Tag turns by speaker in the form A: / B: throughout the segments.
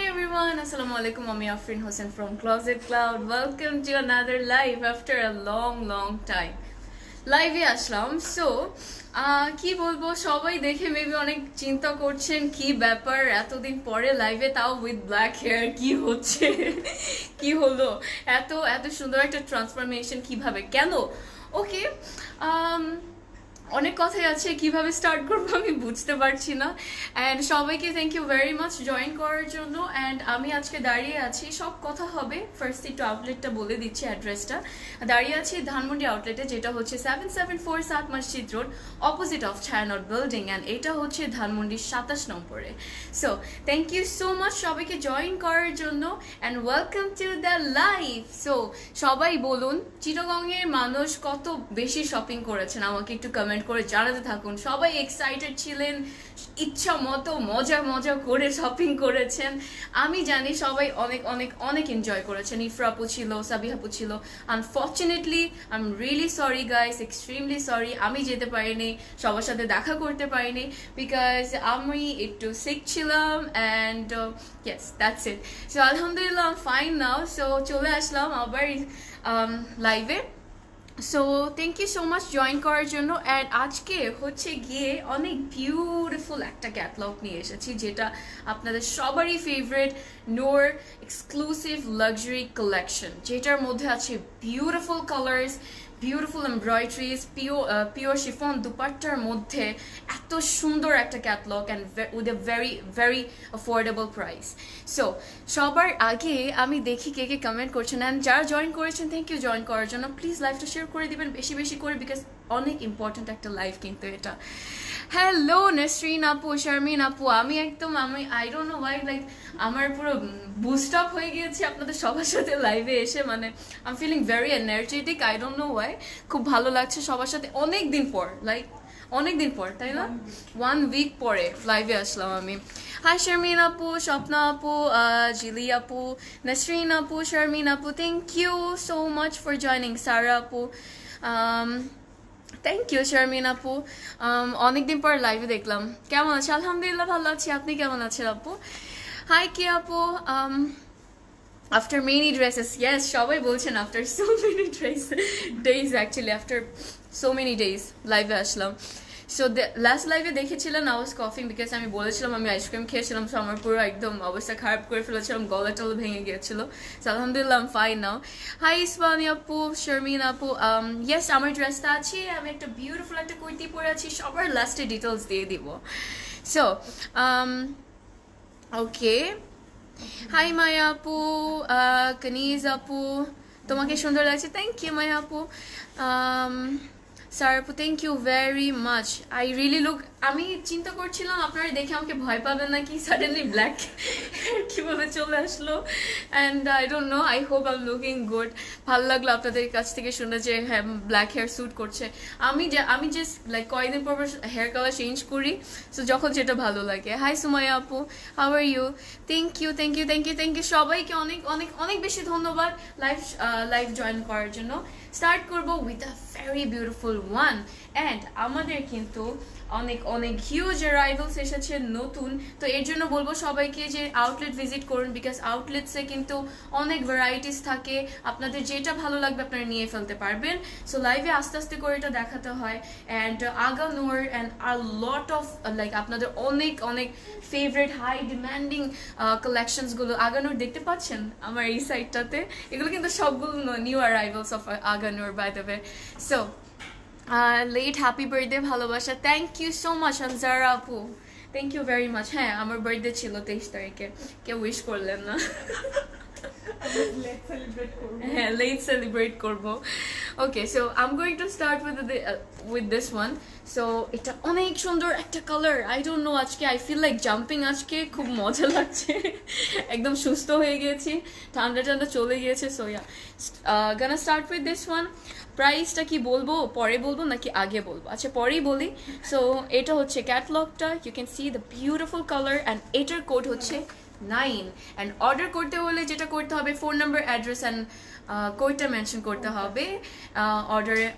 A: everyone, Assalamu alaikum. I'm Afrin Hossain from Closet Cloud. Welcome to another live after a long time. লাইভে আসলাম so কি বলবো সবাই দেখে maybe অনেক চিন্তা করছেন কি ব্যাপার এতদিন পরে লাইভে তাও উইথ ব্ল্যাক হেয়ার কি হচ্ছে কি হলো এত এত সুন্দর একটা ট্রান্সফরমেশন কিভাবে কেন ওকে অনেক কথাই আছে কিভাবে স্টার্ট করবো আমি বুঝতে পারছি না অ্যান্ড সবাইকে thank you very much join করার জন্য অ্যান্ড আমি আজকে দাঁড়িয়ে আছি সব কথা হবে ফার্স্ট একটু আউটলেটটা বলে দিচ্ছি অ্যাড্রেসটা দাঁড়িয়ে আছি ধানমন্ডি আউটলেটে যেটা হচ্ছে 774 সাত Masjid road opposite of Chhayanaut building and এটা হচ্ছে ধানমন্ডির 27 নম্বরে so thank you so much সবাইকে জয়েন করার জন্য and welcome to the live so সবাই বলুন চিটাগংয়ের মানুষ কত বেশি শপিং করেছেন আমাকে একটু কমেন্ট করে জানাতে থাকুন সবাই এক্সাইটেড ছিলেন ইচ্ছা মতো মজা করে শপিং করেছেন আমি জানি সবাই অনেক অনেক অনেক এনজয় করেছেন ইফরা আপু ছিল সাবিহা আপু ছিল unfortunately I am really sorry guys extremely sorry আমি যেতে পারিনি সবার সাথে দেখা করতে পারিনি বিকজ আমি একটু সিক ছিলাম and yes that's it so আলহামদুলিল্লাহ I am fine now so চলে আসলাম আবার লাইভে so thank you so much join করার জন্য অ্যান্ড আজকে হচ্ছে গিয়ে অনেক বিউটিফুল একটা ক্যাটলগ নিয়ে এসেছি যেটা আপনাদের সবারই favourite Noor exclusive luxury collection যেটার মধ্যে আছে beautiful colours beautiful embroideries pure chiffon দুপাট্টার মধ্যে এত সুন্দর একটা catalogue and with a very affordable price so সবার আগে আমি দেখি কে কমেন্ট করছেন অ্যান্ড যারা জয়েন করেছেন থ্যাংক ইউ জয়েন করার জন্য প্লিজ লাইভটা শেয়ার করে দিবেন বেশি করে বিকজ অনেক ইম্পর্ট্যান্ট একটা লাইভ কিন্তু এটা হ্যালো নসরিন আপু শারমিন আপু আমি I don't know Y like আমার পুরো বুস্ট আপ হয়ে গিয়েছি আপনাদের সবার সাথে লাইভে এসে মানে I am feeling very energetic I don't know why খুব ভালো লাগছে সবার সাথে অনেক দিন পর তাই না 1 উইক পরে লাইভে আসলাম আমি হাই শারমিন আপু স্বপ্না আপু জিলি আপু নসরিন আপু শারমিন আপু thank you so much for joining Sara আপু থ্যাংক ইউ শারমিন আপু অনেকদিন পর লাইভে দেখলাম কেমন আছে আলহামদুলিল্লাহ ভালো আছি আপনি কেমন আছেন আপু হাই কি আপু আফটার মেনি ড্রেসেস ইয়েস সবাই বলছেন after so many days actually after so many days লাইভে আসলাম সো লাস্ট লাইভে দেখেছিলেন আই ওয়াজ কফিং বিকজ আমি বলেছিলাম আমি আইসক্রিম খেয়েছিলাম সো আমার পুরো একদম অবস্থা খারাপ করে ফেলেছিলাম গলা টলা ভেঙে গিয়েছিল সো আলহামদুলিল্লাহ I am fine now hi Isbani আপু শারমিন আপু ইয়েস আমার ড্রেসটা আছে আমি একটা বিউটিফুল একটা কুর্তি পরে আছি সবার লাস্টে ডিটেলস দিয়ে দিব সো ওকে হাই মায়া আপু কানিজ আপু তোমাকে সুন্দর লাগছে থ্যাংক ইউ মায়া আপু স্যার আপু thank you very much I really look আমি চিন্তা করছিলাম আপনারা দেখে আমাকে ভয় পাবেন নাকি সাডেনলি ব্ল্যাক কীভাবে চলে আসলো and I don't no I hope I am looking good ভালো লাগলো আপনাদের কাছ থেকে শুনে যে হ্যাঁ ব্ল্যাক হেয়ার স্যুট করছে আমি জাস্ট লাইক কয়েকদিন পর হেয়ার কালার চেঞ্জ করি সো যখন যেটা ভালো লাগে হাই সুমাইয়া আপু how are you thank you সবাইকে অনেক অনেক অনেক বেশি ধন্যবাদ লাইভ জয়েন করার জন্য স্টার্ট করবো with a very beautiful one and আমাদের কিন্তু অনেক অনেক হিউজ অ্যারাইভালস এসেছে নতুন তো এর জন্য বলবো সবাইকে যে আউটলেট ভিজিট করুন বিকজ আউটলেটসে কিন্তু অনেক ভ্যারাইটিস থাকে আপনাদের যেটা ভালো লাগবে আপনারা নিয়ে ফেলতে পারবেন সো লাইভে আস্তে আস্তে করে এটা দেখাতে হয় অ্যান্ড আগানোর অ্যান্ড আর লট অফ লাইক আপনাদের অনেক অনেক ফেভারিট হাই ডিম্যান্ডিং কালেকশনসগুলো আগানোর দেখতে পাচ্ছেন আমার এই সাইডটাতে এগুলো কিন্তু সবগুলো নিউ অ্যারাইভালস অফ আগানোর by the way so let happy birthday ভালোবাসা thank you so much Anjara আপু থ্যাংক ইউ ভেরি মাচ হ্যাঁ আমার বার্থডে ছিল 23 তারিখে কেউ উইশ করলেন না হ্যাঁ লেট সেলিব্রেট করবো ওকে so I am going to start with this one so এটা অনেক সুন্দর একটা কালার আই ডোন্ট নো আজকে আই ফিল লাইক জাম্পিং আজকে খুব মজা লাগছে একদম সুস্থ হয়ে গিয়েছি ঠান্ডা চলে গিয়েছে so yeah gonna start with this one প্রাইসটা কি বলবো পরে বলবো নাকি আগে বলবো আচ্ছা পরেই বলি সো এটা হচ্ছে ক্যাটলগটা you can see the beautiful colour and এটার কোড হচ্ছে 9 অ্যান্ড অর্ডার করতে হলে যেটা করতে হবে ফোন নাম্বার অ্যাড্রেস অ্যান্ড কোডটা মেনশন করতে হবে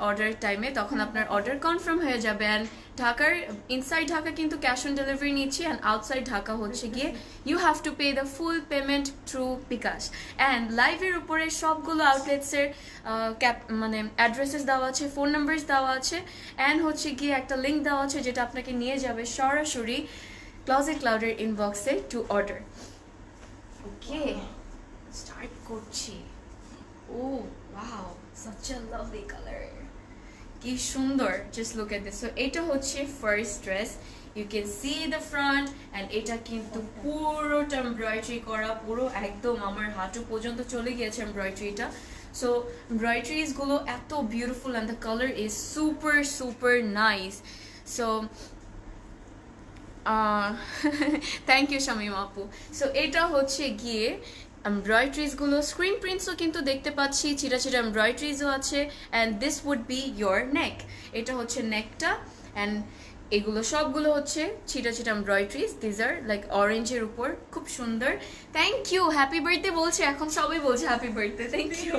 A: অর্ডারের টাইমে, তখন আপনার অর্ডার কনফার্ম হয়ে যাবে। অ্যান্ড ঢাকার ইনসাইড ঢাকা কিন্তু ক্যাশ অন ডেলিভারি নিচ্ছি, অ্যান্ড আউটসাইড ঢাকা হচ্ছে গিয়ে you have to pay the full payment through bKash. And লাইভের উপরে সবগুলো আউটলেটসের মানে অ্যাড্রেসেস দেওয়া আছে, ফোন নাম্বারস দেওয়া আছে, অ্যান্ড হচ্ছে গিয়ে একটা লিঙ্ক দেওয়া আছে যেটা আপনাকে নিয়ে যাবে সরাসরি ক্লজেট ক্লাউডের ইনবক্সে টু অর্ডার। ওকে, স্টার্ট করছি। Oh wow, such a lovely color, কি সুন্দর, just look at this. So এটা হচ্ছে first dress, you can see the front, and এটা কিন্তু পুরোটা এমব্রয়ডারি করা, পুরো একদম আমার হাঁটু পর্যন্ত চলে গিয়েছে এমব্রয়ডারিটা। সো এমব্রয়ডারিজ গুলো এত beautiful and the colour is super super nice. So thank you Shamim আপু। সো এটা হচ্ছে গিয়ে এমব্রয়ডারিজ গুলো, স্ক্রিন প্রিন্টসও কিন্তু দেখতে পাচ্ছি, চিরা চিরা এমব্রয়ডারিজও আছে, and this would be your neck. এটা হচ্ছে নেকটা, অ্যান্ড এগুলো সবগুলো হচ্ছে চিটা চিটা এমব্রয়ডারিজ। দিস আর লাইক অরেঞ্জের উপর, খুব সুন্দর। থ্যাংক ইউ, হ্যাপি বার্থডে বলছে, এখন সবাই বলছে happy birthday. Thank you,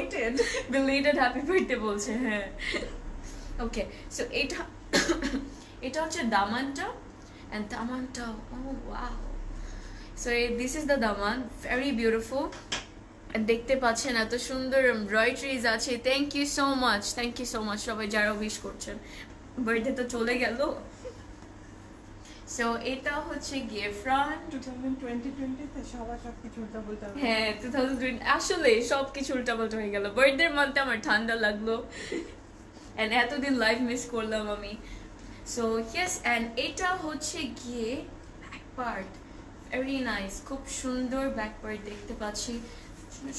A: belated happy birthday বলছে। হ্যাঁ, ওকে। সো এটা হচ্ছে দামানটা, অ্যান্ড দামানটা, oh wow. So this is the দামান, ভেরি বিউটিফুল। দেখতে পাচ্ছেন এত সুন্দর এমব্রয়ডারিজ আছে। Thank you so much, thank you so much সবাই যারা উইশ করছেন। বার্থডে তো চলে গেল। সো এটা হচ্ছে গিয়ে ফ্রন্ট।
B: 2020 তে সবার সবকিছু উল্টাপাল্টা।
A: হ্যাঁ, 2020 আসলে সবকিছু উল্টাপাল্টা হয়ে গেল। বার্থডে মান্থে আমার ঠান্ডা লাগলো, অ্যান্ড এতদিন লাইভ মিস করলাম আমি। সো ইয়েস, অ্যান্ড এটা হচ্ছে গিয়ে ব্যাক পার্ট, ভেরি নাইস, খুব সুন্দর ব্যাক পার্ট দেখতে পাচ্ছি।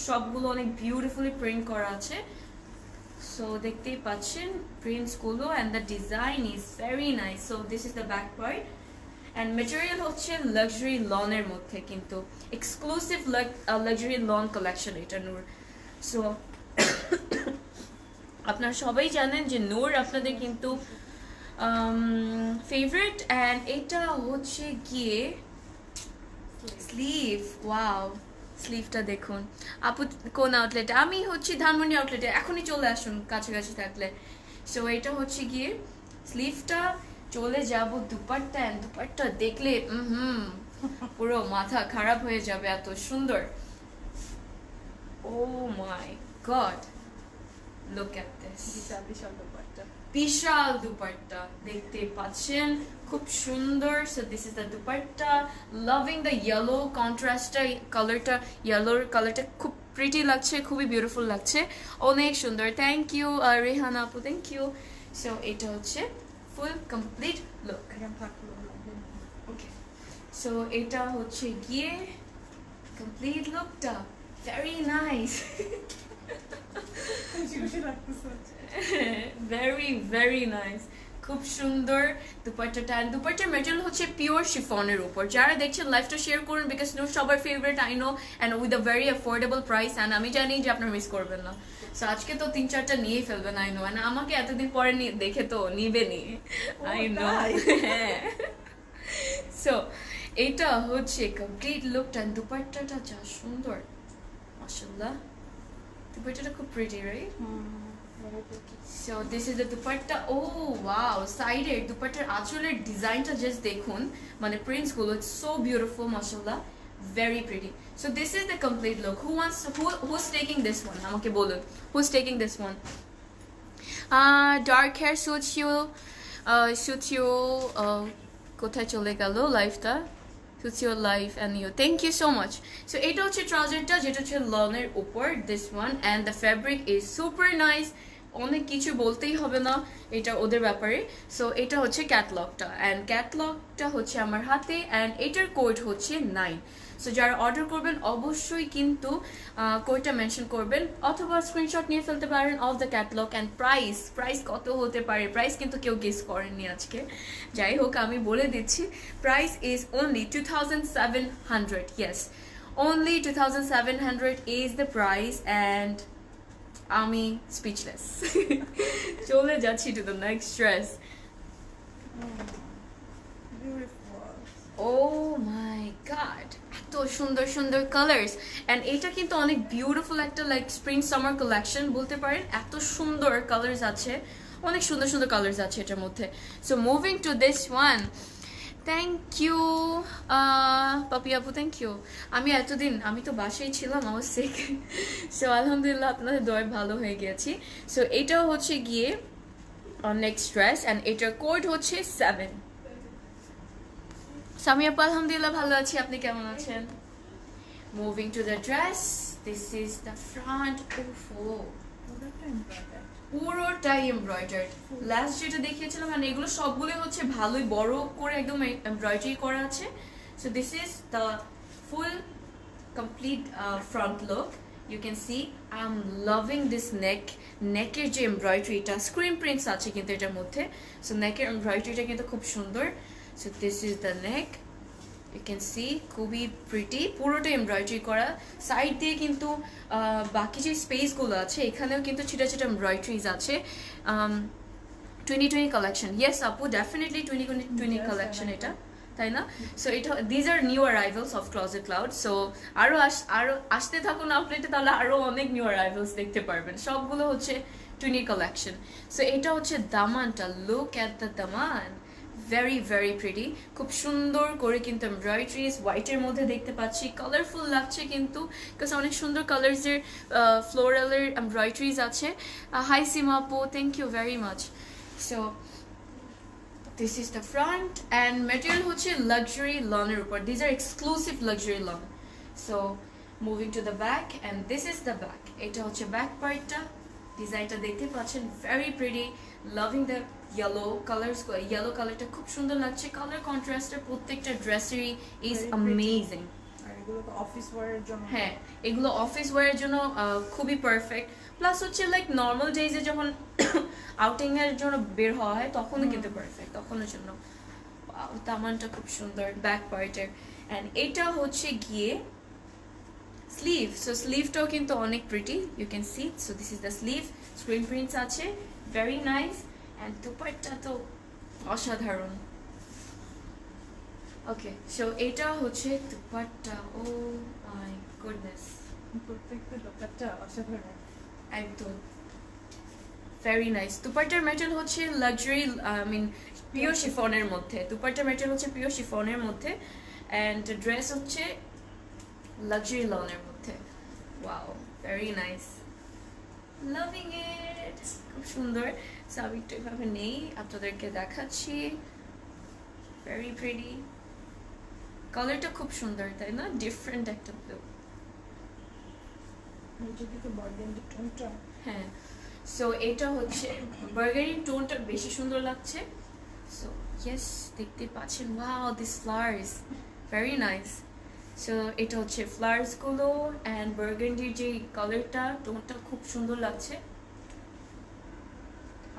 A: সবগুলো অনেক বিউটিফুলি প্রিন্ট করা আছে। সো দেখতেই পাচ্ছেন প্রিন্টসগুলো, and the design is very nice. So this is the back part, and material হচ্ছে লাক্সারি লনের মধ্যে, কিন্তু এক্সক্লুসিভ লাক্সারি লন কালেকশন এটা নূর। সো আপনারা সবাই জানেন যে নূর আপনাদের কিন্তু ফেভারিট। অ্যান্ড এটা হচ্ছে গিয়ে স্লিভ, ওয়াও, স্লিভটা দেখুন। আপু কোন আউটলেটে? আমি হচ্ছি ধানমন্ডি আউটলেটে, এখনই চলে আসুন কাছাকাছি থাকলে। সো এটা হচ্ছে গিয়ে স্লিভটা, চলে যাব দুপাট্টা, অ্যান্ড দুপাট্টা দেখলে পুরো মাথা খারাপ হয়ে যাবে, এত সুন্দর। Oh my god, look at this,
B: বিশাল দুপাট্টা,
A: বিশাল দুপাট্টা দেখতে পাচ্ছেন, খুব সুন্দর। So this is the dupatta, loving the yellow কন্ট্রাস্টটা, কালারটা, ইয়েলোর কালারটা খুব প্রিটি লাগছে, খুবই বিউটিফুল লাগছে, অনেক সুন্দর। থ্যাংক ইউ রেহানা আপু, থ্যাংক ইউ। সো এটা হচ্ছে ফুল কমপ্লিট লুক। ওকে, সো এটা হচ্ছে গিয়ে কমপ্লিট লুকটা, very nice, very very nice, খুব সুন্দর দুপাট্টাটা। দুপাট্টার মেটেরিয়াল হচ্ছে পিওর শিফনের উপর। যারা দেখছেন লাইভটা শেয়ার করুন, বিকজ নূর সবার favourite I know, and with a very affordable price, and আমি জানি যে আপনারা মিস করবেন না। সো আজকে তো 3-4টা নিয়েই ফেলবেন আই নো, অ্যান্ড আমাকে এতদিন পরে দেখে তো নিবেনি আই নো। হ্যাঁ, সো এটা হচ্ছে কমপ্লিট লুকটা, দুপাট্টাটা যা সুন্দর, মাশাআল্লাহ, দুপাট্টাটা খুব pretty, right? So this is the dupatta. Oh wow, সাইডের দুপাট্টার আঁচলের ডিজাইনটা জাস্ট দেখুন, মানে প্রিন্টস গুলো, it's so beautiful, mashallah, very pretty. So this is the complete look. Who's taking this one? আমাকে বলুন, who's taking this one? Dark hair suits you. কোথায় চলে গেল লাইফটা? Suits your life and you. Thank you so much. So এটা হচ্ছে ট্রাউজারটা, যেটা হচ্ছে লনের উপর, this one, and the fabric is super nice. অনেক কিছু বলতেই হবে না এটা ওদের ব্যাপারে। সো এটা হচ্ছে ক্যাটলগটা, অ্যান্ড ক্যাটলগটা হচ্ছে আমার হাতে, অ্যান্ড এটার কোড হচ্ছে 9। সো যারা অর্ডার করবেন অবশ্যই কিন্তু কোডটা মেনশন করবেন, অথবা স্ক্রিনশট নিয়ে ফেলতে পারেন of the catalogue. And price কত হতে পারে, প্রাইস কিন্তু কেউ গেস করেননি আজকে। যাই হোক, আমি বলে দিচ্ছি, price is only 2700। Yes, only 2700 is the price, and আমি স্পিচলেস। চলে যাচ্ছি to the next dress. Oh my god, এত এত সুন্দর সুন্দর কালার্স অ্যান্ড এটা কিন্তু অনেক বিউটিফুল একটা লাইক স্প্রিং সামার কালেকশন বলতে পারেন, এত সুন্দর কালার্স আছে, অনেক সুন্দর সুন্দর কালার্স আছে এটার মধ্যে। So moving to this one, thank you Papi আপু, থ্যাংক ইউ। আমি তো বাসায় ছিলাম, আমার সিক, সো আলহামদুলিল্লাহ আপনাদের দয় ভালো হয়ে গেছি। সো এটাও হচ্ছে গিয়ে নেক্সট ড্রেস অ্যান্ড এটার কোড হচ্ছে 7। সামি আপু আলহামদুলিল্লাহ ভালো আছি, আপনি কেমন আছেন? Moving to the dress, this is the front. পুরোটাই এমব্রয়ডার্ড। লাস্ট যেটা দেখিয়েছিলাম মানে এগুলো সবগুলো হচ্ছে ভালোই বড় করে একদম এমব্রয়ডারি করা আছে। So this is the full complete front look. You can see I am loving this নেকের যে এমব্রয়ডারিটা, স্ক্রিন প্রিন্টস আছে কিন্তু এটার মধ্যে। সো নেকের এমব্রয়ডারিটা কিন্তু খুব সুন্দর। So this is the neck, you can see খুবই প্রিটি, পুরোটা এমব্রয়ডারি করা। সাইড দিয়ে কিন্তু বাকি যে স্পেসগুলো আছে এখানেও কিন্তু ছোটো ছোটো এমব্রয়ডারিজ আছে। 2020 কালেকশন, ইয়েস আপু ডেফিনেটলি 2020 কালেকশন এটা, তাই না? সো এটা these are new arrivals of Closet Cloud. So আরও আসতে থাকুন আউটলেটে, তাহলে আরও অনেক নিউ অ্যারাইভেলস দেখতে পারবেন, সবগুলো হচ্ছে 20 কালেকশন। সো এটা হচ্ছে দামানটা, লুক অ্যাট দ্য দামান, ভেরি ভেরি প্রিটি, খুব সুন্দর করে কিন্তু এমব্রয়ডারিজ হোয়াইটের মধ্যে দেখতে পাচ্ছি, কালারফুল লাগছে কিন্তু, বিকজ অনেক সুন্দর কালার্সের ফ্লোরালের এমব্রয়ডারিজ আছে। হাই সিমা আপু, thank you very much. So this is the front and material হচ্ছে লাক্সারি লনের উপর, these are exclusive luxury lawn. So moving to the back and this is the back, এটা হচ্ছে ব্যাক পার্টটা, ডিজাইনটা দেখতে পাচ্ছেন very pretty, loving the yellow colours, yellow কালারটা খুব সুন্দর লাগছে, কালার কন্ট্রাস্টের প্রত্যেকটা ড্রেসেরই ইজ অ্যামেজিং।
B: অফিস ওয়্যারের জন্য,
A: হ্যাঁ এগুলো অফিস ওয়্যারের জন্য খুবই পারফেক্ট। প্লাস হচ্ছে লাইক নর্মাল ডেজে যখন আউটিং এর জন্য বের হওয়া হয় তখনও কিন্তু পারফেক্ট, তখনের জন্য। দামানটা খুব সুন্দর ব্যাক পার্টের অ্যান্ড এটা হচ্ছে গিয়ে স্লিভ। সো স্লিভটাও কিন্তু অনেক pretty, you can see. So this is the sleeve, screen prints আছে, ভেরি নাইস অ্যান্ড দুপাট্টা তো অসাধারণ। ওকে সো এটা হচ্ছে দুপাট্টা, ও মাই গুডনেস,
B: প্রত্যেকটা দোকানটা অসাধারণ,
A: একদম ভেরি নাইস। দুপাট্টার ম্যাটেরিয়াল হচ্ছে লাক্সারি, আই মিন পিওর শিফনের মধ্যে, দুপাট্টার ম্যাটেরিয়াল হচ্ছে পিওর শিফনের মধ্যে অ্যান্ড ড্রেস হচ্ছে লাক্সারি লনের মধ্যে। Wow very nice, loving it, খুব সুন্দর। সো আমি একটু এভাবে নেই, আপনাদেরকে দেখাচ্ছি, ভেরি প্রিটি, কালারটা খুব সুন্দর তাই না, ডিফারেন্ট একটা ব্লু।
B: যদি তো বার্গেন্ডি টোনটা,
A: হ্যাঁ সো এটা হচ্ছে বার্গারি টোনটা বেশি সুন্দর লাগছে। সো ইয়েস দেখতে পাচ্ছেন, wow this flowers very nice. So এটা হচ্ছে ফ্লাওয়ার্সগুলো অ্যান্ড বার্গান্ডির যে কালারটা টোনটা খুব সুন্দর লাগছে।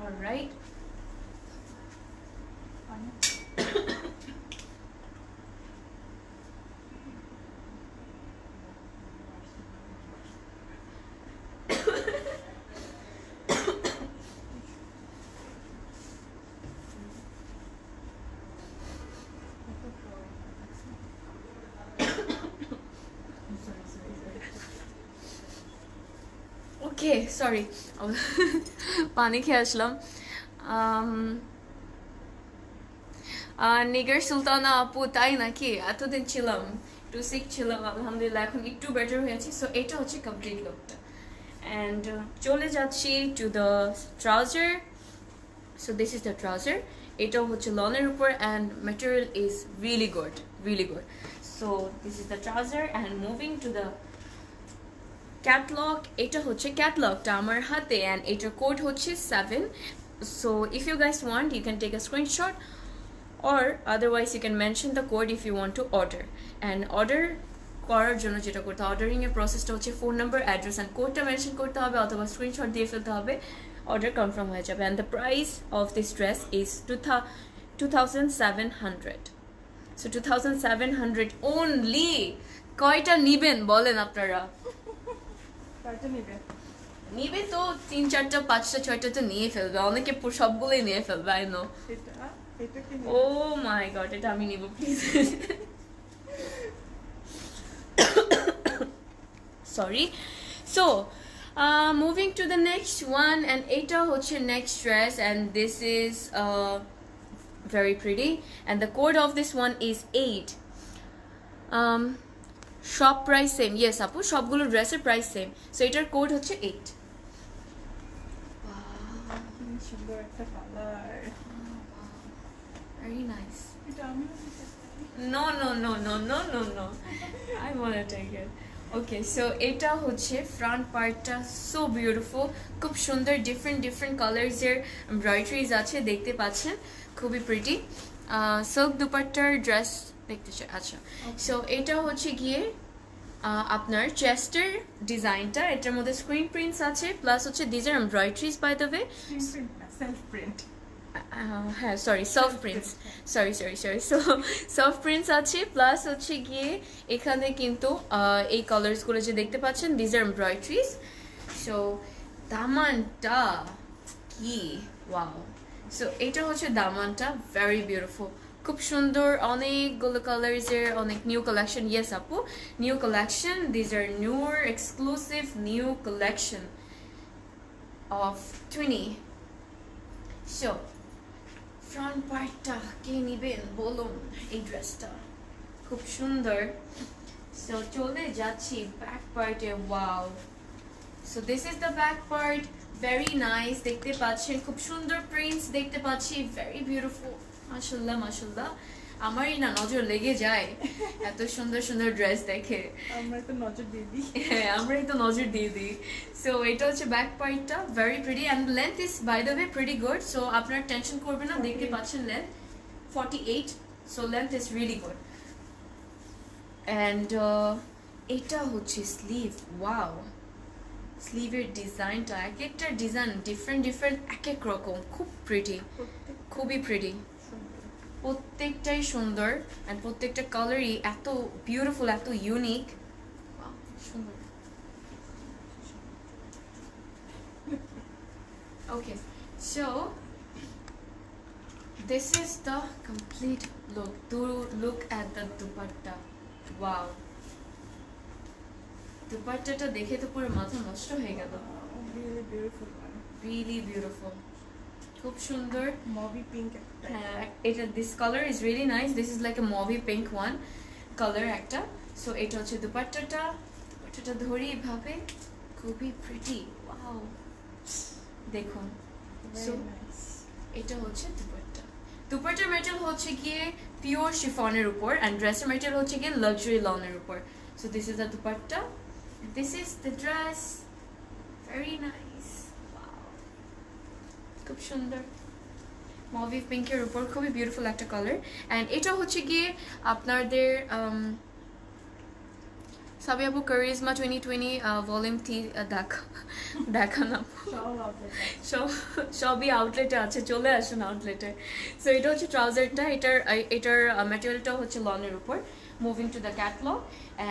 A: অলরাইট, ওকে সরি পানি খেয়ে আসলাম। নিগার সুলতানা আপু, তাই নাকি? এতদিন ছিলাম একটু সিক ছিলাম, আলহামদুলিল্লাহ এখন একটু বেটার হয়েছি। সো এটা হচ্ছে কমপ্লিট লুকটা অ্যান্ড চলে যাচ্ছি to the trouser. So this is the trouser, এটাও হচ্ছে লনের উপর and material is really good, really good. So this is the trouser and moving to the catalogue, এটা হচ্ছে ক্যাটলগটা আমার হাতে অ্যান্ড এটার কোড হচ্ছে 7। So if you guys want you can take a screenshot or otherwise you can mention the code if you want to order, and order করার জন্য যেটা করতে, অর্ডারিং এর প্রসেসটা হচ্ছে ফোন নাম্বার, অ্যাড্রেস অ্যান্ড কোডটা মেনশন করতে হবে অথবা স্ক্রিনশট দিয়ে ফেলতে হবে, অর্ডার কনফার্ম হয়ে যাবে। And the price of this dress is 2700। So 2700 only. কয়টা নিবেন বলেন আপনারা?
B: কয়টা নেবে?
A: নিবে তো 3, 4, 5, 6টা তো নিয়ে ফেলবে, অনেকে সবগুলোই নিয়ে ফেলবে, আই নো।
B: এটা কি
A: ও মাই গড, এটা আমি নিব please. Sorry. So moving to the next one, and এটা হচ্ছে next dress, and this is very pretty, and the code of this one is 8. সব প্রাইস সেম, ইয়েস আপু, সবগুলো ড্রেসের প্রাইস সেম। সো এটার কোড হচ্ছে 8।
B: কি সুন্দর একটা কালার।
A: Very nice.
B: এটা আমি
A: No, no, no, no, no, no, no. I wanna take it. Okay, so এটা হচ্ছে ফ্রন্ট পার্টটা, সো বিউটিফুল, খুব সুন্দর, ডিফারেন্ট কালার্স এর এমব্রয়ডারিজ আছে, দেখতে পাচ্ছেন, খুবই প্রিটি। সিল্ক দুপাট্টার ড্রেস দেখতে চাই। আচ্ছা, সো এটা হচ্ছে গিয়ে আপনার চেস্টের ডিজাইনটা, এটার মধ্যে স্ক্রিন প্রিন্টস আছে, প্লাস হচ্ছে these are embroideries by the way.
B: Self print.
A: হ্যাঁ sorry, self prints, sorry so self prints আছে, প্লাস হচ্ছে গিয়ে এখানে কিন্তু এই কালার্সগুলো যে দেখতে পাচ্ছেন, দিজ আর এমব্রয়ডারিজ। সো দামানটা কি ওয়াও! সো এটা হচ্ছে দামানটা, ভেরি বিউটিফুল, খুব সুন্দর, অনেকগুলো কালার্সের, অনেক নিউ কালেকশন। ইয়েস আপু, নিউ কালেকশন, দিজ আর নিউর এক্সক্লুসিভ নিউ কালেকশন অফ টুইনি। সো ফ্রন্ট পার্টটা কে নিবেন বলুন, এই ড্রেসটা খুব সুন্দর। সো চলে যাচ্ছি ব্যাক পার্টে। Wow! So this is the back part, very nice, দেখতে পাচ্ছেন খুব সুন্দর প্রিন্টস দেখতে পাচ্ছি, ভেরি বিউটিফুল, মাশাআল্লাহ মাশাআল্লাহ। আমারই না নজর লেগে যায় এত সুন্দর সুন্দর ড্রেস দেখে।
B: আমরা তো নজর দিয়ে দিই।
A: হ্যাঁ, আমরাই তো নজর দিয়ে দিই। সো এটা হচ্ছে ব্যাক পার্টটা, very pretty, and length is by the way pretty good. So আপনার টেনশন করবেন না, দেখতে পাচ্ছেন length 48, so length is really good. And এটা হচ্ছে স্লিভ। ওয়াও! স্লিভের ডিজাইনটা, এক একটা ডিজাইন ডিফারেন্ট এক এক রকম, খুব প্রিটি, খুবই প্রিটি, প্রত্যেকটাই সুন্দর, অ্যান্ড প্রত্যেকটা কালারই এত বিউটিফুল, এত ইউনিক, সুন্দর। Okay, so this is the complete look. Do look at the dupatta. Wow! দুপাট্টাটা দেখে তো পুরো মাথা নষ্ট হয়ে গেল।
B: Really beautiful one.
A: Really beautiful, খুব সুন্দর।
B: মভি পিঙ্ক একটা।
A: হ্যাঁ, এটা this colour is really nice, this is like a mauve pink one colour একটা। সো এটা হচ্ছে দুপাট্টাটা, দুপাট্টাটা ধরি এভাবে, খুবই প্রিটি। ওয়াও! দেখুন, সো এটা হচ্ছে দুপাট্টা। দুপাট্টার মেটেরিয়াল হচ্ছে গিয়ে পিওর শিফনের উপর, অ্যান্ড ড্রেসের মেটেরিয়াল হচ্ছে গিয়ে লাক্সারি লনের উপর। So this is the dupatta, this is the dress, very nice. খুব সুন্দর, মভি পিঙ্কের উপর, খুবই বিউটিফুল একটা কালার। অ্যান্ড এটা হচ্ছে গিয়ে আপনাদের সাবিয়াবু কারিজমা 2020 ভলিউম 3 দেখানো সবই আউটলেটে আছে, চলে আসুন আউটলেটে। সো এটা হচ্ছে ট্রাউজারটা, এটার ম্যাটেরিয়ালটা হচ্ছে লনের উপর। Moving to the catalog,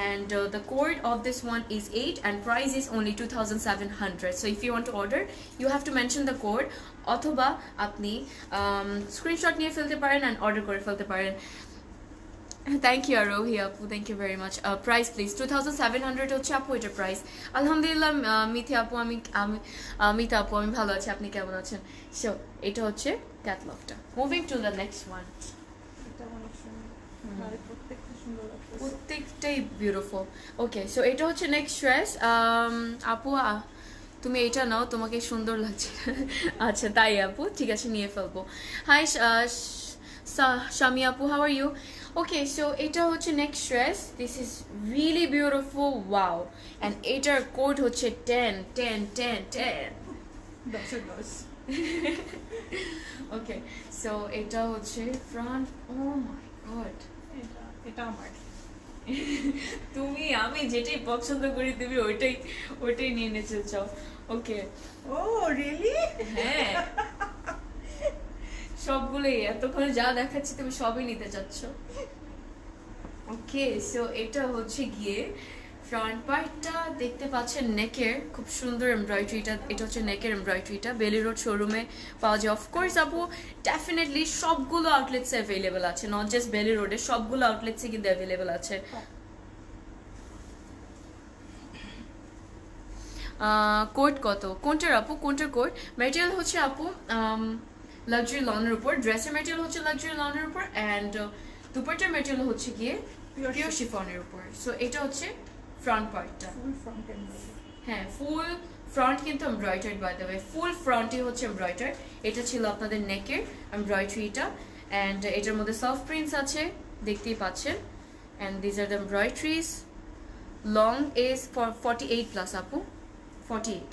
A: and the code of this one is 8, and price is only 2700. So if you want to order, you have to mention the code, অথবা আপনি স্ক্রিনশট নিয়ে ফেলতে পারেন and order করে ফেলতে পারেন। থ্যাংক ইউ আরোহি আপু, thank you very much. Price please 2700 হচ্ছে আপু এটার প্রাইস। আলহামদুলিল্লাহ মিথি আপু, মিথা আপু, আমি ভালো আছি, আপনি কেমন আছেন? সো এটা হচ্ছে ক্যাটালগটা। Moving to the next one.
B: এটা অনেক সুন্দর, আর প্রত্যেকটা সুন্দর লাগছে,
A: প্রত্যেকটাই বিউটিফুল। ওকে, সো এটা হচ্ছে নেক্সট ড্রেস। আপু তুমি এটা নাও, তোমাকে সুন্দর লাগছে। আচ্ছা তাই আপু, ঠিক আছে নিয়ে ফেলবো। হাই শামি আপু, how are you? Okay, so এটা হচ্ছে next dress, this is really beautiful. Wow! And এটার কোড হচ্ছে 10 10 10 10।
B: 10 10।
A: ওকে, সো এটা হচ্ছে ফ্রন্ট। ও মাই গড,
B: এটা আমার।
A: তুমি, আমি যেটাই পছন্দ করি তুমি ওইটাই নিয়ে নিতে চাও। ওকে,
B: ও রিয়েলি?
A: হ্যাঁ, সবগুলোই এতক্ষণ যা দেখাচ্ছি তুমি সবই নিতে চাচ্ছ। ওকে, সো এটা হচ্ছে গিয়ে ফ্রন্ট পার্টটা, দেখতে পাচ্ছেন নেকের খুব সুন্দর এমব্রয়ডারিটা, এটা হচ্ছে নেকের এমব্রয়ডারিটা, বেলি রোড শোরুমে পাওয়া যায়। অফকোর্স আপু ডেফিনেটলি সবগুলো আউটলেটসে অ্যাভেলেবেল আছে, নট জাস্ট বেলি রোডে, সবগুলো আউটলেটসে কিন্তু অ্যাভেলেবেল আছে। কোট কত কোনটার আপু কোনটার কোট ম্যাটেরিয়াল হচ্ছে আপু লাক্সারি লনের উপর ড্রেসের ম্যাটেরিয়াল হচ্ছে লাক্সারি লনের উপর অ্যান্ড দুপাট্টার ম্যাটেরিয়াল হচ্ছে গিয়ে পিওর শিফনের উপর সো এটা হচ্ছে ফ্রন্ট পার্টটা
B: ফুল ফ্রন্ট এন্ড
A: হ্যাঁ ফুল ফ্রন্ট কিন্তু এমব্রয়ডার্ড বাই দ্য ওয়ে ফুল ফ্রন্টই হচ্ছে এমব্রয়ডার এটা ছিল আপনাদের নেকের এমব্রয়ডারিটা অ্যান্ড এটার মধ্যে সফট প্রিন্টস আছে দেখতেই পাচ্ছেন and these are the embroideries long is for 48 plus আপু 48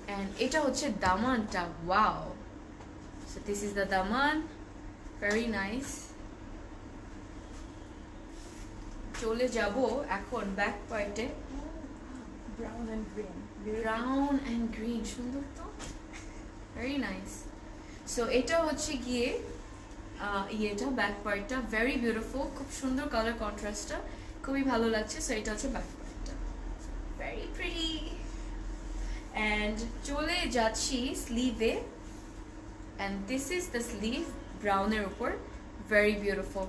A: অ্যান্ড এটা হচ্ছে দামানটা wow so this is the দামান ভেরি নাইস চলে যাব এখন ব্যাক পার্টে
B: brown and green
A: brown and green সুন্দর তো ভেরি নাইস সো এটা হচ্ছে গিয়ে ইয়েটা ব্যাক পার্টটা ভেরি বিউটিফুল খুব সুন্দর কালার কন্ট্রাস্টটা খুবই ভালো লাগছে সো এটা হচ্ছে ব্যাক পার্টটা ভেরি প্রিটি অ্যান্ড চলে যাচ্ছি স্লিভে and this is the sleeve ব্রাউনের উপর ভেরি বিউটিফুল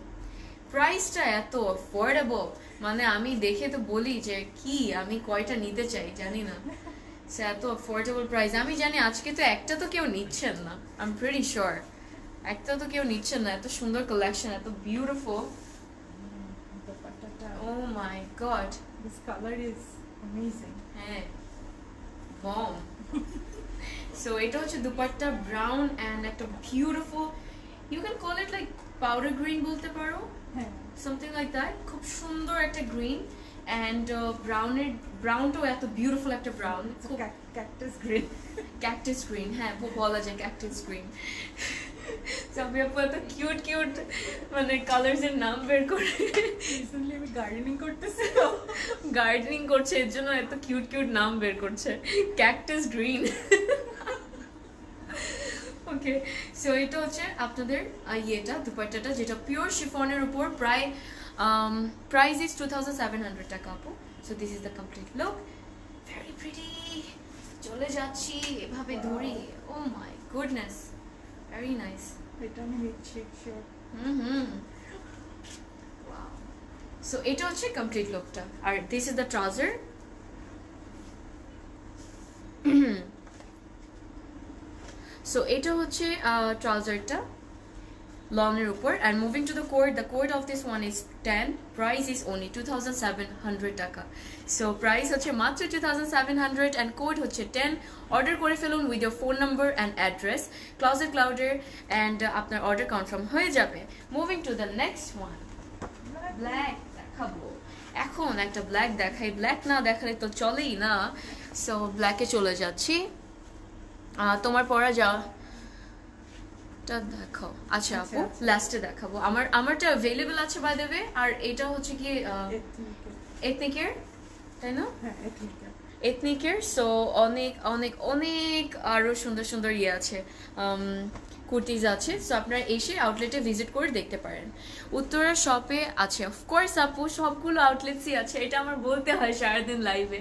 A: প্রাইসটা এত অ্যাফোর্ডেবল মানে আমি দেখে তো বলি যে কি আমি কয়টা নিতে চাই জানি না সে এত অ্যাফোর্ডেবল প্রাইস আমি জানি আজকে তো একটা তো কেউ নিচ্ছেন না আই এম প্রিটি শিওর একটা তো কেউ নিচ্ছেন না এত সুন্দর কালেকশন এত বিউটিফুল
B: দুপাট্টাটা
A: oh my god
B: this colour is amazing
A: হ্যাঁ বম সো এটা হচ্ছে দুপাট্টা ব্রাউন অ্যান্ড একটা beautiful you can call it like powder green বলতে পারো
B: হ্যাঁ
A: something like that খুব সুন্দর একটা গ্রিন অ্যান্ড ব্রাউনের ব্রাউনটাও এত বিউটিফুল একটা ব্রাউন খুব
B: ক্যাকটাস গ্রিন
A: ক্যাকটাস গ্রিন হ্যাঁ বলা যায় ক্যাকটাস গ্রিন সবই আপু এত কিউট কিউট মানে কালার্স এর নাম বের করে
B: রিসেন্টলি আমি গার্ডেনিং করতেছি
A: গার্ডেনিং করছে এর জন্য এত কিউট কিউট নাম বের করছে ক্যাকটাস গ্রিন ওকে সো এটা হচ্ছে আপনাদের ইয়েটা দুপাট্টাটা যেটা পিওর শিফনের উপর প্রায় প্রাইস ইজ 2700 টাকা আপু so this is the complete look very pretty চলে যাচ্ছি এভাবে ধরি oh my goodness very nice
B: এটা আমি নিচ্ছি শিওর
A: সো এটা হচ্ছে কমপ্লিট লুকটা আর this is the trouser so এটা হচ্ছে ট্রাউজারটা লনের উপর and moving to the code of this one is 10 price is only 2700 টাকা সো প্রাইস হচ্ছে মাত্র 2700 অ্যান্ড কোড হচ্ছে 10 অর্ডার করে ফেলুন with your phone number and address Closet ক্লাউডের অ্যান্ড আপনার অর্ডার কনফার্ম হয়ে যাবে moving to the next one black দেখাবো এখন একটা ব্ল্যাক দেখাই ব্ল্যাক না দেখালে তো চলেই না সো ব্ল্যাকে চলে যাচ্ছি তোমার পরা যা দেখাও আচ্ছা আপু লাস্টে দেখাবো আমারটা অ্যাভেলেবল আছে বাই দ্য ওয়ে আর এটা হচ্ছে কি এথনিকের তাই না
B: হ্যাঁ এথনিক
A: এথনিকের সো অনেক অনেক অনেক আরো সুন্দর সুন্দর ইয়ে আছে কুর্তিজ আছে সো আপনারা এসে আউটলেটে ভিজিট করে দেখতে পারেন উত্তরা শপে আছে অফকোর্স আপু সবগুলো আউটলেটসই আছে এটা আমার বলতে হয় সারাদিন লাইভে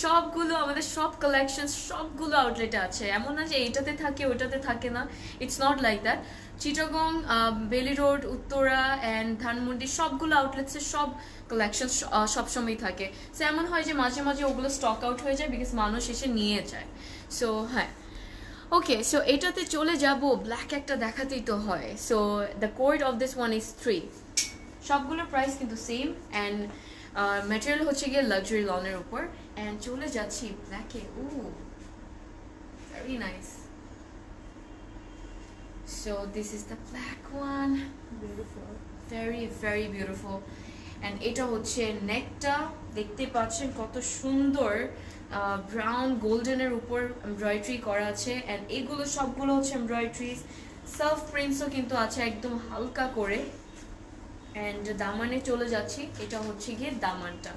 A: সবগুলো আমাদের সব কালেকশন সবগুলো আউটলেটে আছে এমন না যে এইটাতে থাকে ওটাতে থাকে না it's not like that Chittagong বেলি রোড উত্তরা অ্যান্ড ধানমন্ডি সবগুলো আউটলেটসের সব কালেকশন সবসময় থাকে সো এমন হয় যে মাঝে মাঝে ওগুলো স্টক আউট হয়ে যায় বিকজ মানুষ এসে নিয়ে যায় সো হ্যাঁ ওকে সো এটাতে চলে যাব ব্ল্যাক একটা দেখাতেই তো হয় so the code of this one is 3 সবগুলোর প্রাইস কিন্তু সেম অ্যান্ড ম্যাটেরিয়াল হচ্ছে গিয়ে লাক্সারি লনের উপর অ্যান্ড চলে যাচ্ছি ব্ল্যাকে oh very nice so this is the black one
B: beautiful
A: very very beautiful and এটা হচ্ছে নেকটা দেখতে পাচ্ছেন কত সুন্দর ব্রাউন গোল্ডেনের উপর এমব্রয়ডারি করা আছে অ্যান্ড এগুলো সবগুলো হচ্ছে এমব্রয়ডারিজ সেলফ প্রিন্টসও কিন্তু আছে একদম হালকা করে অ্যান্ড দামানে চলে যাচ্ছি এটা হচ্ছে গিয়ে দামানটা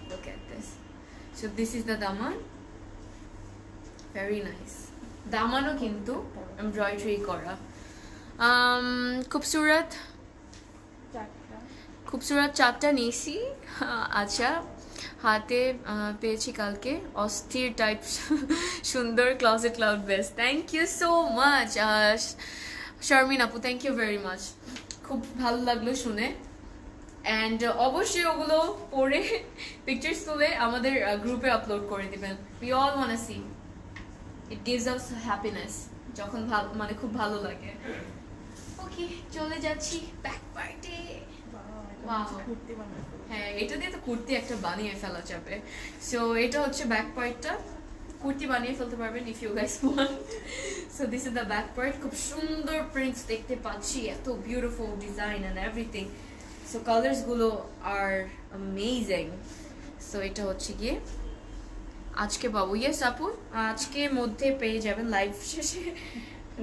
A: look at this so this is the দামান ভেরি নাইস দামানও কিন্তু এমব্রয়ডারি করা খুবসুরত
B: চারটা
A: খুবসুরত চারটা নিয়েছি আচ্ছা হাতে পেয়েছি কালকে অস্থির টাইপ সুন্দর Closet Cloud best thank you so much Sharmin আপু থ্যাংক ইউ ভেরি মাচ খুব ভালো লাগলো শুনে অ্যান্ড অবশ্যই ওগুলো পরে পিকচার্স তুলে আমাদের গ্রুপে আপলোড করে দিবেন। We all want C, it gives us happiness, যখন ভালো মানে খুব ভালো লাগে। ওকে, চলে যাচ্ছি ব্যাক পার্টে। Wow.
B: কুর্তি বানাতে হবে।
A: হ্যাঁ, এটা দিয়ে তো কুর্তি একটা বানিয়ে ফেলা যাবে। সো এটা হচ্ছে ব্যাক পার্টটা, কুর্তি বানিয়ে ফেলতে পারবেন if you guys want. So this is the back part, খুব সুন্দর প্রিন্টস দেখতে পাচ্ছি, এত beautiful design and everything. So colours গুলো আর অ্যামেজিং। সো এটা হচ্ছে গিয়ে আজকে পাবো, ইয়েস আপু আজকের মধ্যে পেয়ে যাবেন, লাইভ শেষে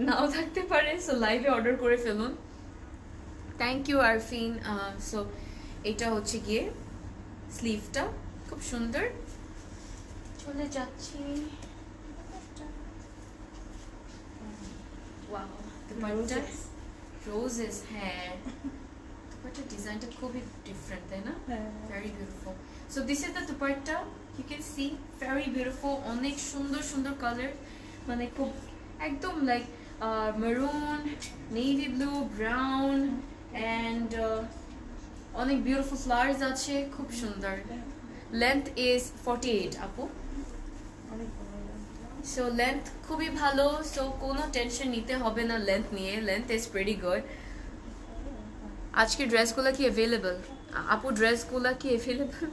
A: নাও থাকতে পারে, সো লাইভে অর্ডার করে ফেলুন। Thank you Arfin. সো এটা হচ্ছে গিয়ে স্লিভটা, খুব সুন্দর। চলে যাচ্ছি, ওয়াও দুপাট্টা রোজেস, হ্যাঁ দুপাট্টার ডিজাইনটা খুবই ডিফারেন্ট তাই না,
B: হ্যাঁ।
A: Very beautiful. So this is the dupatta, you can see very beautiful, অনেক সুন্দর সুন্দর কালার, মানে খুব একদম like maroon, navy blue, brown and অনেক বিউটিফুল ফ্লাওয়ার্স আছে, খুব সুন্দর। লেন্থ ইজ 48 আপু।
B: অনেক ভালো।
A: সো লেন্থ খুবই ভালো, সো কোনো টেনশন নিতে হবে না লেন্থ নিয়ে, লেন্থ ইজ প্রিটি গুড। আজকে ড্রেসগুলো কি অ্যাভেলেবল আপু, ড্রেসগুলো কি অ্যাভেলেবল?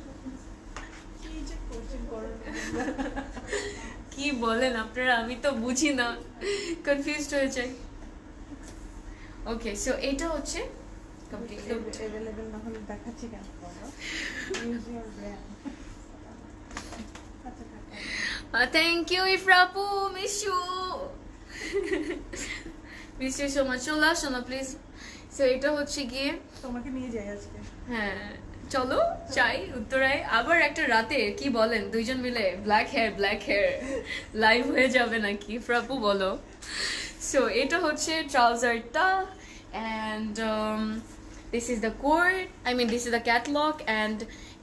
B: কি যে কোচিং করার
A: কি বলেন আপনারা, আমি তো বুঝি না, কনফিউজড হয়ে যাই। ওকে, সো এটা হচ্ছে কমপ্লিট লুক।
B: অ্যাভেলেবল না হলে দেখাচ্ছি কেন বাবা? Use your brand. আচ্ছা থাক।
A: থ্যাংক ইউ ইফরা আপু, miss you, miss you so much. চলে আসো না প্লিজ। সো এটা হচ্ছে গিয়ে,
B: তোমাকে নিয়ে যাই আজকে।
A: হ্যাঁ চলো চাই উত্তরায়, আবার একটা রাতে কি বলেন দুইজন মিলে ব্ল্যাক হেয়ার লাইভ হয়ে যাবে নাকি ফ্রাপু বলো। সো এটা হচ্ছে ট্রাউজারটা and this is the code, I mean this is the catalogue and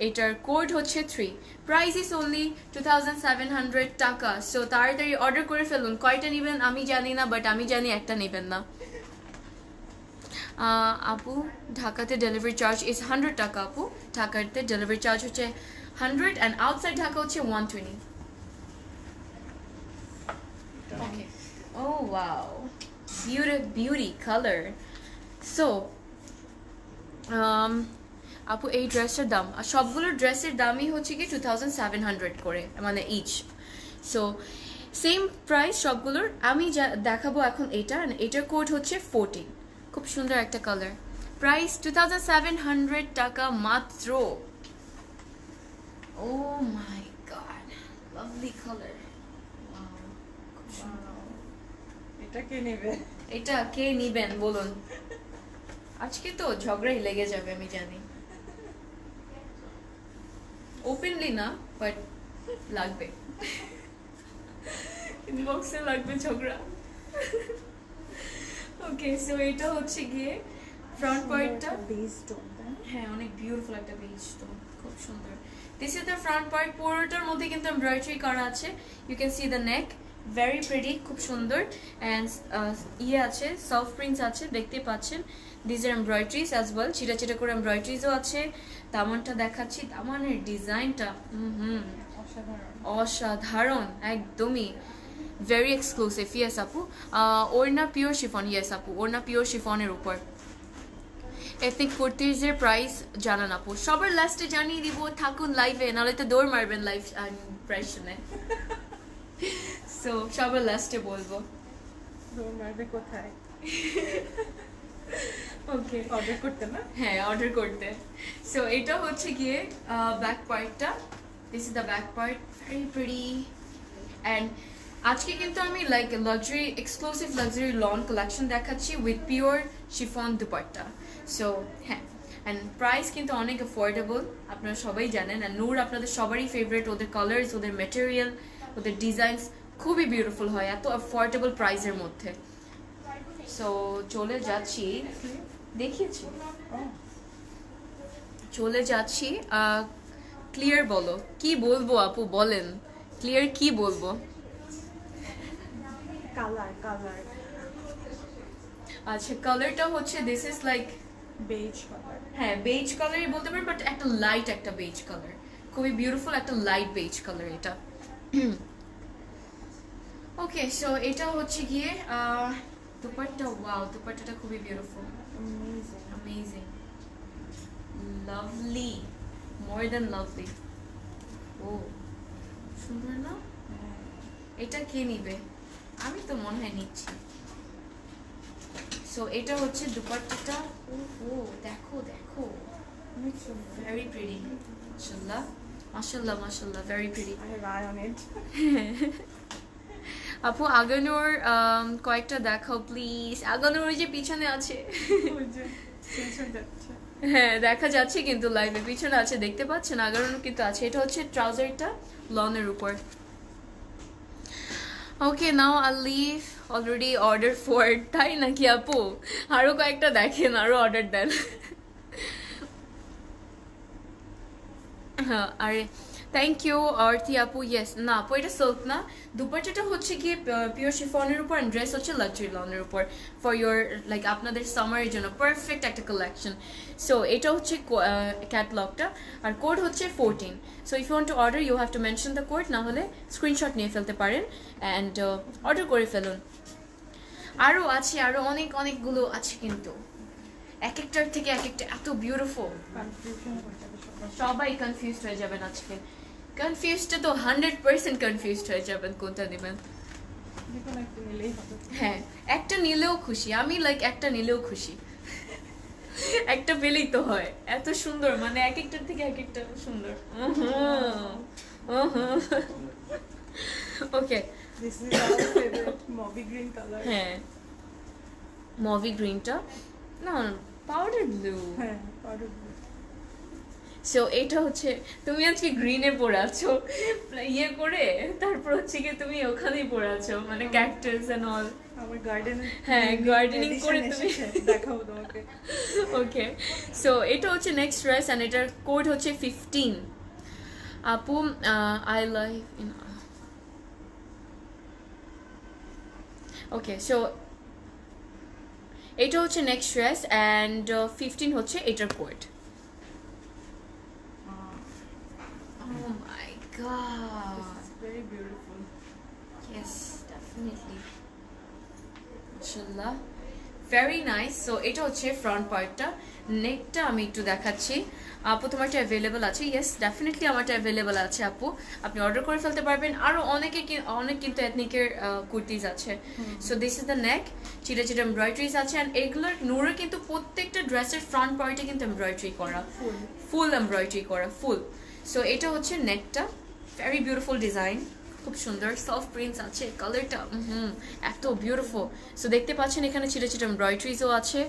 A: এটার কোড হচ্ছে 3, প্রাইস ইজ অনলি 2700 টাকা। সো তাড়াতাড়ি অর্ডার করে ফেলুন। কয়টা নেবেন আমি জানি না, বাট আমি জানি একটা নেবেন না। আপু ঢাকাতে ডেলিভারি চার্জ ইজ 100 টাকা আপু, ঢাকাতে ডেলিভারি চার্জ হচ্ছে 100 অ্যান্ড আউটসাইড ঢাকা হচ্ছে 120। ওকে, ও ওয়াও, বিউটি কালার। সো আপু এই ড্রেসের দাম, আর সবগুলো ড্রেসের দামই হচ্ছে কি 2700 করে, মানে ইচ। সো সেম প্রাইস সবগুলোর। আমি যা দেখাবো এখন এটা, এটার কোড হচ্ছে 14, খুব সুন্দর একটা কালার, প্রাইস 2700 টাকা মাত্র। ও মাই গড, লাভলি কালার।
B: এটা কে নেবে?
A: এটা কে নিবেন বলুন, আজকে তো ঝগড়াই লেগে যাবে আমি জানি, ওপেনলি না বাট লাগবে, ইনবক্সে লাগবে ঝগড়া। ওকে, সো এটা হচ্ছে গিয়ে ফ্রন্ট পার্টটা,
B: বেস টোন।
A: হ্যাঁ অনেক বিউটিফুল একটা বেজ টোন, খুব সুন্দর। This is the front part, পুরোটার মধ্যে কিন্তু এমব্রয়ডারি করা আছে, you can see the neck, very pretty, খুব সুন্দর। অ্যান্ড ইয়ে আছে, সফট প্রিন্টস আছে, দেখতে পাচ্ছেন। This are embroideries as well, চিটা চিটা করে এমব্রয়ডারিজও আছে। দামানটা দেখাচ্ছি, দামানের ডিজাইনটা
B: অসাধারণ।
A: অসাধারণ, একদমই ভেরি এক্সক্লুসিভ। ইয়েস আপু, ওড়না পিওর শিফন, ইয়েস আপু ওড়না পিওর শিফনের উপর। এথনিক কুর্তিজের প্রাইস জানান আপু, সবার লাস্টে জানিয়ে দিব, থাকুন লাইভে, নাহলে তো দৌড় মারবেন লাইভ প্রাইস শুনে। সো সবার লাস্টে বলবো।
B: দৌড় মারবে কোথায়?
A: ওকে,
B: অর্ডার করতে না?
A: হ্যাঁ অর্ডার করতে। সো এটা হচ্ছে গিয়ে ব্যাক পার্টটা, this is the back part, very pretty. And আজকে কিন্তু আমি like luxury, exclusive luxury lawn collection দেখাচ্ছি with pure chiffon dupatta. So হ্যাঁ, অ্যান্ড প্রাইস কিন্তু অনেক অ্যাফোর্ডেবল, আপনারা সবাই জানেন। অ্যান্ড নূর আপনাদের সবারই ফেভারিট, ওদের কালার্স, ওদের ম্যাটেরিয়াল, ওদের ডিজাইনস খুবই বিউটিফুল হয় এত অ্যাফোর্ডেবল প্রাইসের মধ্যে। সো চলে যাচ্ছি, দেখিয়েছি, চলে যাচ্ছি। ক্লিয়ার বলো, কি বলবো আপু বলেন, ক্লিয়ার কি বলবো?
B: Colour colour.
A: আচ্ছা কালারটা হচ্ছে, this is like
B: beige colour.
A: হ্যাঁ বেজ কালারই বলতে পারেন, বাট একটা লাইট একটা বেজ কালার, খুবই বিউটিফুল একটা লাইট বেজ কালার এটা। ওকে সো এটা হচ্ছে গিয়ে দুপাট্টা, ওয়াও দুপাট্টাটা খুবই beautiful,
B: amazing.
A: Amazing, lovely, more than lovely. Oh সুন্দর না? এটা কে নিবে? আমি তো মনে হয় নিচ্ছি। সো এটা হচ্ছে দুপাট্টাটা। ও দেখো দেখো,
B: অনেক সুন্দর।
A: ভেরি প্রিটি, মাশাআল্লাহ মাশাআল্লাহ মাশাআল্লাহ, very pretty.
B: I have eye on it.
A: আপু আগানোর কয়েকটা দেখাও প্লিজ। আগানোর ওই যে পিছনে আছে।
B: ওই যে টেনশন যাচ্ছে।
A: হ্যাঁ দেখা যাচ্ছে কিন্তু লাইভে পিছনে আছে, দেখতে পাচ্ছেন আগানোর কিন্তু আছে। এটা হচ্ছে ট্রাউজারটা লনের উপর। Okay now I live already order for, তাই নাকি আপু? আরো কয়েকটা দেখেন, আরো অর্ডার দেন। হ্যাঁ আরে থ্যাংক ইউ অর্থি আপু। ইয়েস না আপু এটা সিল্ক না, দুপাট্টাটা হচ্ছে গিয়ে পিওর শিফনের উপর, ড্রেস হচ্ছে লাক্সারি লনের উপর, ফর ইয়োর লাইক আপনাদের সামারের জন্য পারফেক্ট একটা কালেকশন। সো এটা হচ্ছে ক্যাটলগটা, আর কোড হচ্ছে 14। So if you want to order you have to mention the code, না হলে স্ক্রিনশট নিয়ে ফেলতে পারেন অ্যান্ড অর্ডার করে ফেলুন। আরও আছে, আরও অনেক অনেকগুলো আছে কিন্তু এক একটার থেকে এক একটা এত বিউটিফুল,
B: কনফিউশন হয়ে যাবে সবার।
A: সবাই কনফিউজড হয়ে যাবেন আজকে। কনফিউজড তো 100% কনফিউজড হয়ে যাবেন কোনটা নেবেন।
B: যে কোনো একটা নিলেই হবে।
A: হ্যাঁ একটা নিলেও খুশি আমি, লাইক একটা নিলেও খুশি, একটা পেলেই তো হয়। এত সুন্দর, মানে এক একটার থেকে এক একটা সুন্দর। ওকে
B: This is our favorite mauve green color.
A: হ্যাঁ মভি গ্রিনটা না, পাউডার ব্লু।
B: হ্যাঁ, powder blue.
A: সো এটা হচ্ছে, তুমি আজকে গ্রিনে পরে আছো ইয়ে করে, তারপর হচ্ছে কি তুমি ওখানেই পরে আছো, মানে ক্যাকটাস এন্ড অল।
B: আমার গার্ডেন।
A: হ্যাঁ, gardening করে তুমি।
B: দেখাবো তোমাকে।
A: ওকে সো এটা হচ্ছে নেক্সট ড্রেস এন্ড এটার কোড হচ্ছে 15। আপু I live in, okay so এটা হচ্ছে নেক্সট ড্রেস অ্যান্ড 15 হচ্ছে এটার code. Oh my god.
B: This is very beautiful.
A: Yes, definitely. Mashallah. Very nice. So এটা হচ্ছে ফ্রন্ট পার্টটা, নেকটা আমি একটু দেখাচ্ছি। আপু তোমারটা অ্যাভেলেবল আছে? ইয়েস ডেফিনেটলি আমারটা অ্যাভেলেবল আছে আপু, আপনি অর্ডার করে ফেলতে পারবেন। আরও অনেক কিন্তু এথনিকের কুর্তিজ আছে। সো দিস ইজ দ্য নেক, চিটা চিটা এমব্রয়ডারিজ আছে অ্যান্ড এগুলোর নূরের কিন্তু প্রত্যেকটা ড্রেসের ফ্রন্ট পার্টে কিন্তু এমব্রয়ডারি করা,
B: Full.
A: ফুল এমব্রয়ডারি করা ফুল। সো এটা হচ্ছে নেকটা, ভেরি বিউটিফুল ডিজাইন, খুব সুন্দর সফট প্রিন্টস আছে, কালারটা এত বিউটিফুল। সো দেখতে পাচ্ছেন এখানে ছিটা ছিটা এমব্রয়ডারিজও আছে।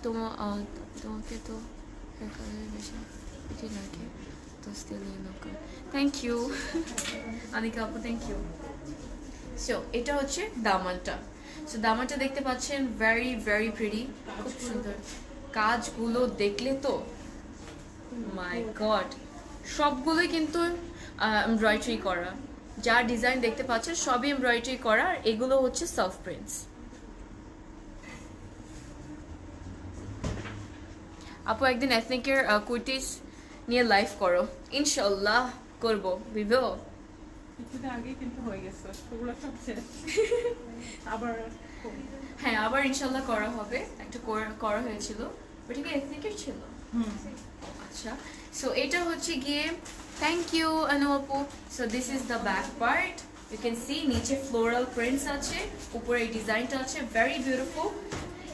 A: তোমাকে তো বেশি লাগে তো স্টিল থ্যাংক ইউ আনিকা আপু, থ্যাংক ইউ। সো এটা হচ্ছে দামানটা। সো দামানটা দেখতে পাচ্ছেন ভেরি ভেরি প্রিটি, খুব সুন্দর। কাজগুলো দেখলে তো মাই গড, সবগুলোই কিন্তু এমব্রয়ডারি করা, যা ডিজাইন দেখতে পাচ্ছেন সবই এমব্রয়ডারি করা, আর এগুলো হচ্ছে সফট প্রিন্টস। আপু একদিন এথনিকের কুর্তিস নিয়ে লাইভ করো, ইনশাল্লাহ করবো, বিভো।
B: কিছুদিন আগেই কিন্তু হয়ে গেছে, ওগুলো সব শেষ। আবার
A: হ্যাঁ আবার ইনশাল্লাহ করা হবে, একটা করা হয়েছিল, ওটা কি এথনিকের ছিল? আচ্ছা সো এটা হচ্ছে গিয়ে, থ্যাংক ইউ অনু আপু। So this is the back part, you can see নিচে ফ্লোরাল প্রিন্টস আছে, উপরে এই ডিজাইনটা আছে, ভেরি বিউটিফুল।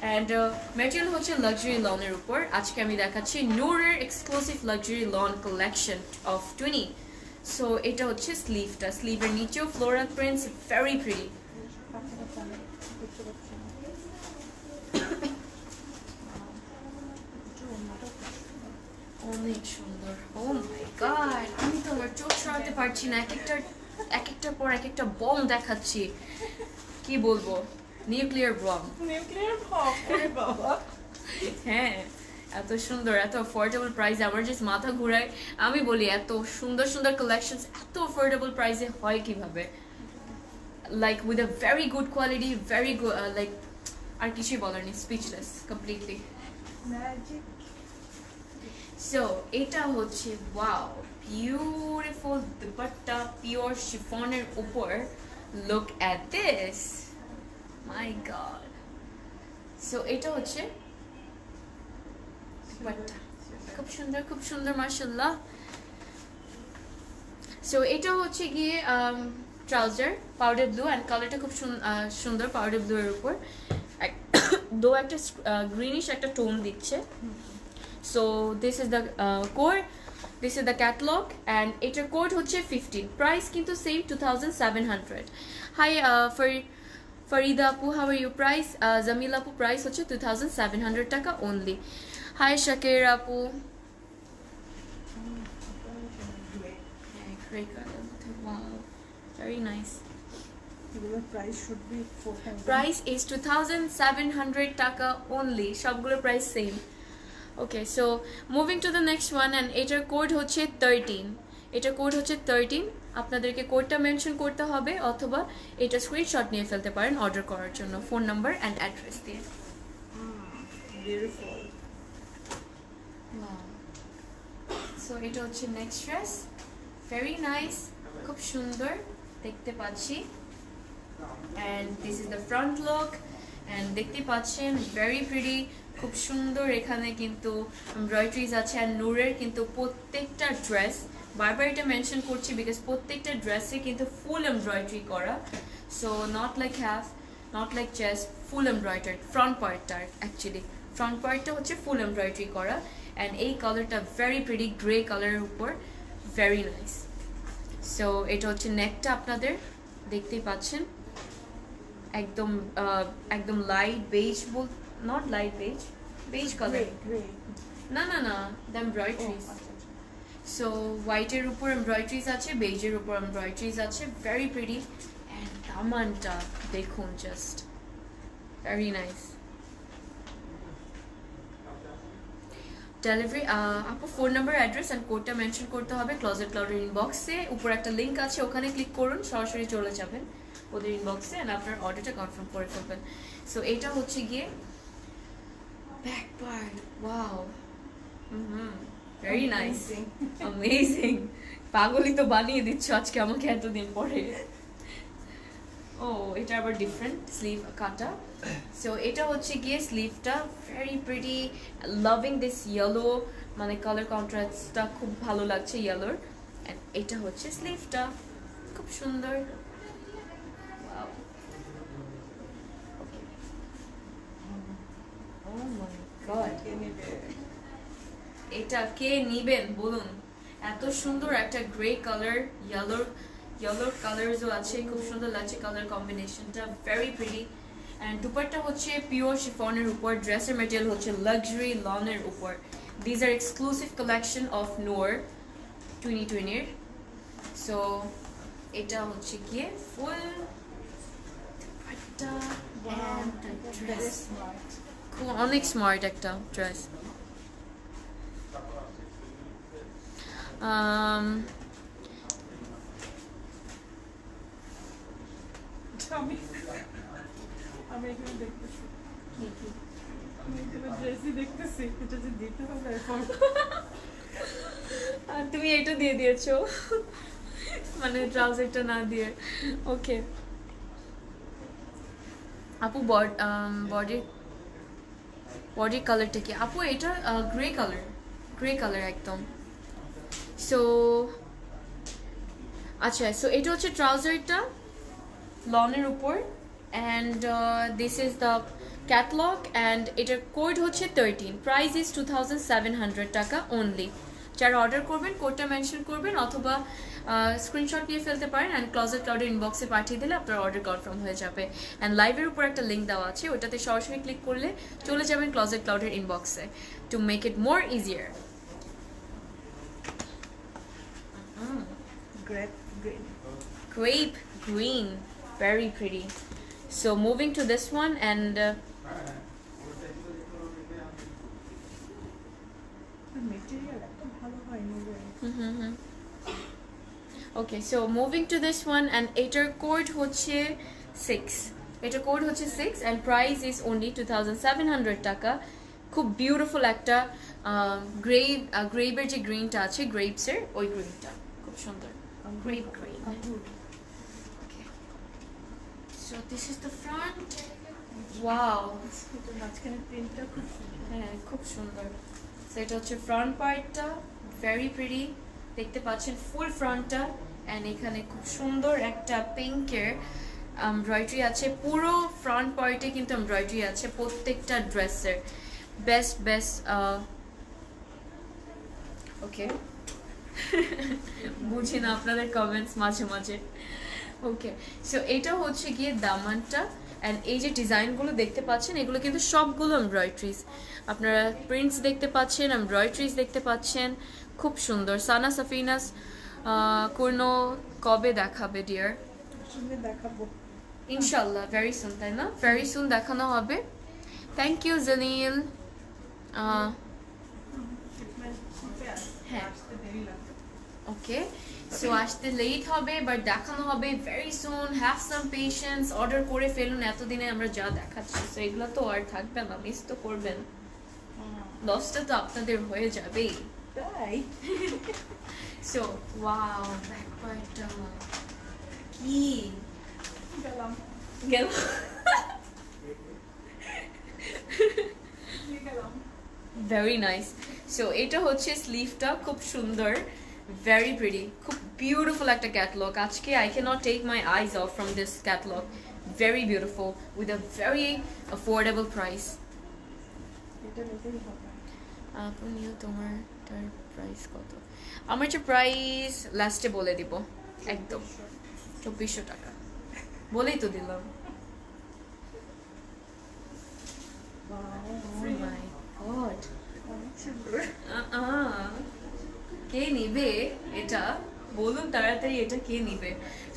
A: অ্যান্ড ম্যাটেরিয়াল হচ্ছে লাক্সারি লনের উপর। আজকে আমি দেখাচ্ছি নূরের exclusive luxury lawn collection of 20। So এটা হচ্ছে স্লিভটা, স্লিভের নিচেও ফ্লোরাল প্রিন্টস, ভেরি প্রিটি।
B: বুঝতে পারছি না।
A: অনেক সুন্দর, ও মাই গড, আমি তো আমার চোখ সরাতে পারছি না, এক একটার পর এক একটা বম দেখাচ্ছি, কি বলবো, নিউক্লিয়ার বম।
B: নিউক্লিয়ার বম, ওরে বাবা।
A: হ্যাঁ এত সুন্দর, এত অ্যাফোর্ডেবল প্রাইসে, আমার জাস্ট মাথা ঘুরায়। আমি বলি এত সুন্দর সুন্দর কালেকশনস এত অ্যাফোর্ডেবল প্রাইসে হয় কিভাবে, like with a very good quality, very good like আর কিছুই বলার নেই, স্পিচলেস কমপ্লিটলি।
B: ম্যাজিক।
A: সো এটা হচ্ছে ওয়াও বিউটিফুল দুপাট্টা পিওর শিফনের উপর। Look at this, my god. So এটা হচ্ছে দুপাট্টা, খুব সুন্দর খুব সুন্দর মাশাআল্লাহ। সো এটা হচ্ছে গিয়ে ট্রাউজার পাউডার ব্লু অ্যান্ড কালারটা খুব সুন্দর পাউডার ব্লু এর উপর দো একটা গ্রিনিশ একটা টোন দিচ্ছে। So this is the code, this is the catalogue and এটার কোড হচ্ছে 15, প্রাইস কিন্তু সেম 2700। হাই ফরিদা আপু, how are you? Price Jamil আপু প্রাইস হচ্ছে 2700 টাকা অনলি। হাই শাকির আপু, grey colour, wow very nice.
B: এগুলোর price should be 400।
A: Price is 2700 টাকা only, সবগুলো price same. Okay, so moving to the next one and এটার কোড হচ্ছে 13। এটার কোড হচ্ছে 13, আপনাদেরকে কোডটা মেনশন করতে হবে অথবা এটা স্ক্রিনশট নিয়ে ফেলতে পারেন অর্ডার করার জন্য ফোন নাম্বার অ্যান্ড অ্যাড্রেস দিয়ে।
B: বিউটিফুল।
A: সো এটা হচ্ছে নেক্সট ড্রেস, ভেরি নাইস, খুব সুন্দর দেখতে পাচ্ছি। And this is the front look and দেখতে পাচ্ছেন ভেরি প্রিটি, খুব সুন্দর। এখানে কিন্তু এমব্রয়ডারিজ আছে অ্যান্ড নূরের কিন্তু প্রত্যেকটা ড্রেস, বারবার এটা মেনশন করছি বিকজ প্রত্যেকটা ড্রেসে কিন্তু ফুল এমব্রয়ডারি করা। So not like half, not like chest, full embroidery front পার্টটার, অ্যাকচুয়ালি ফ্রন্ট পার্টটা হচ্ছে ফুল এমব্রয়ডারি করা। অ্যান্ড এই কালারটা ভেরি প্রিটি গ্রে কালারের উপর, ভেরি নাইস। সো এটা হচ্ছে নেকটা, আপনাদের দেখতেই পাচ্ছেন একদম একদম light beige, not light beige, beige colour, না না না, দ্য এমব্রয়ডারিজ। সো হোয়াইটের উপর এমব্রয়ডারিজ আছে, বেজের উপর এমব্রয়ডারিজ আছে, ভেরি প্রিটি। অ্যান্ড দামানটা দেখুন, জাস্ট ভেরি নাইস। ডেলিভারি আপু ফোন নাম্বার অ্যাড্রেস অ্যান্ড কোডটা মেনশন করতে হবে ক্লোজেট ক্লাউডের ইনবক্সে, উপর একটা লিঙ্ক আছে ওখানে ক্লিক করুন, সরাসরি চলে যাবেন ওদের ইনবক্সে অ্যান্ড আপনার অর্ডারটা কনফার্ম করে ফেলবেন। সো এটা হচ্ছে গিয়ে back part, wow, very nice, amazing. পাগলই তো বানিয়ে দিচ্ছ আজকে আমাকে এতদিন পরে। ও এটা আবার ডিফারেন্ট স্লিভ কাটা। সো এটা হচ্ছে গিয়ে স্লিভটা, very pretty, loving this yellow, মানে কালার কন্ট্রাস্টটা খুব ভালো লাগছে ইয়েলোর। অ্যান্ড এটা হচ্ছে স্লিভটা, খুব সুন্দর। Oh my God, এটা কে নিবেন বলুন? এত সুন্দর একটা গ্রে কালার, ইয়েলোর কালারসও আছে, খুব সুন্দর লাগছে কালার কম্বিনেশনটা, ভেরি প্রিটি। অ্যান্ড দুপাট্টা হচ্ছে পিওর শিফনের উপর, ড্রেসের মেটেরিয়াল হচ্ছে লাক্সারি লনের উপর। These are exclusive collection of Noor 2020-র। সো এটা হচ্ছে গিয়ে ফুল দুপাট্টা অ্যান্ড ড্রেস, অনেক স্মার্ট একটা ড্রেস।
B: আমি এখানে দেখতেছি, আমি এখানে ড্রেসই দেখতেছি, এটা যে দিতে হবে এখন।
A: আর তুমি এটা দিয়ে দিয়েছো, মানে ট্রাউজারটা না দিয়ে। ওকে আপু, বডির কালারটা কি আপু? এটা গ্রে কালার একদম। সো আচ্ছা, সো এটা হচ্ছে ট্রাউজারটা লনের উপর and this is the catalogue and এটার কোড হচ্ছে 13, প্রাইস ইজ 2700 টাকা অনলি। যারা অর্ডার করবেন কোডটা মেনশন করবেন অথবা স্ক্রিনশট নিয়ে ফেলতে পারেন অ্যান্ড ক্লোজেট ক্লাউডের ইনবক্সে পাঠিয়ে দিলে আপনার অর্ডার কনফার্ম হয়ে যাবে। অ্যান্ড লাইভের উপর একটা লিঙ্ক দেওয়া আছে, ওটাতে সরাসরি ক্লিক করলে চলে যাবেন ক্লোজেট ক্লাউডের ইনবক্সে to make it more easier. Grape green, very pretty. So moving to this one and
B: material এত ভালো হয় নূরের।
A: okay, so moving to this one and এটার কোড হচ্ছে 6, এটা কোড হচ্ছে 6 অ্যান্ড প্রাইস ইজ অনলি 2700 টাকা। খুব বিউটিফুল একটা গ্রেপের যে গ্রিনটা আছে, গ্রেপসের ওই গ্রিনটা খুব সুন্দর, grape green. So this is the front. Wow,
B: এটা মাঝখানে প্রিন্টটা খুব সুন্দর।
A: হ্যাঁ খুব সুন্দর। সো এটা হচ্ছে ফ্রন্ট পার্টটা, ভেরি প্রিটি, দেখতে পাচ্ছেন ফুল ফ্রন্টটা। অ্যান্ড এখানে খুব সুন্দর একটা পিঙ্কের এমব্রয়ডারি আছে, পুরো ফ্রন্ট পার্টে কিন্তু এমব্রয়ডারি আছে প্রত্যেকটা ড্রেসের। বেস্ট ওকে বুঝি না আপনাদের কমেন্টস মাঝে মাঝে। ওকে, সো এটা হচ্ছে গিয়ে দামানটা। অ্যান্ড এই যে ডিজাইনগুলো দেখতে পাচ্ছেন, এগুলো কিন্তু সবগুলো এমব্রয়ডারিজ। আপনারা প্রিন্টস দেখতে পাচ্ছেন, এমব্রয়ডারিজ দেখতে পাচ্ছেন, খুব সুন্দর। সানা সাফিনাস কোনো কবে দেখাবে ডিয়ার?
B: সামনে দেখাবো
A: ইনশাল্লাহ ভেরি সুন, তাই না? ভেরি সুন দেখানো হবে। Thank you Janil. হ্যাঁ
B: আসতে দেরি লাগবে।
A: ওকে, সো আসতে লেট হবে বাট দেখানো হবে very soon. Have some patience, order করে ফেলুন। এতদিনে আমরা যা দেখাচ্ছি সো এগুলো তো আর থাকবে না, মিস তো করবেন। লসটা তো আপনাদের হয়ে যাবেই।
B: তাই
A: সো ওয়াও, ব্যাক পার্টটা কি
B: গেলাম
A: গেল।
B: গেলাম।
A: Very nice. সো এটা হচ্ছে স্লিভটা, খুব সুন্দর, ভেরি প্রিটি, খুব বিউটিফুল একটা ক্যাটলগ। আজকে I can not take my eyes off from this catalogue. Very beautiful with a very affordable price.
B: এটা নিতেই হবে।
A: আপনিও তোমারটার প্রাইস কত? আমার যে প্রাইস লাস্টে বলে দিব, একদম 2400 টাকা বলেই তো দিলাম। Oh my God.
B: অনেক সুন্দর।
A: কে নিবে এটা বলুন তাড়াতাড়ি, এটা কে নিবে?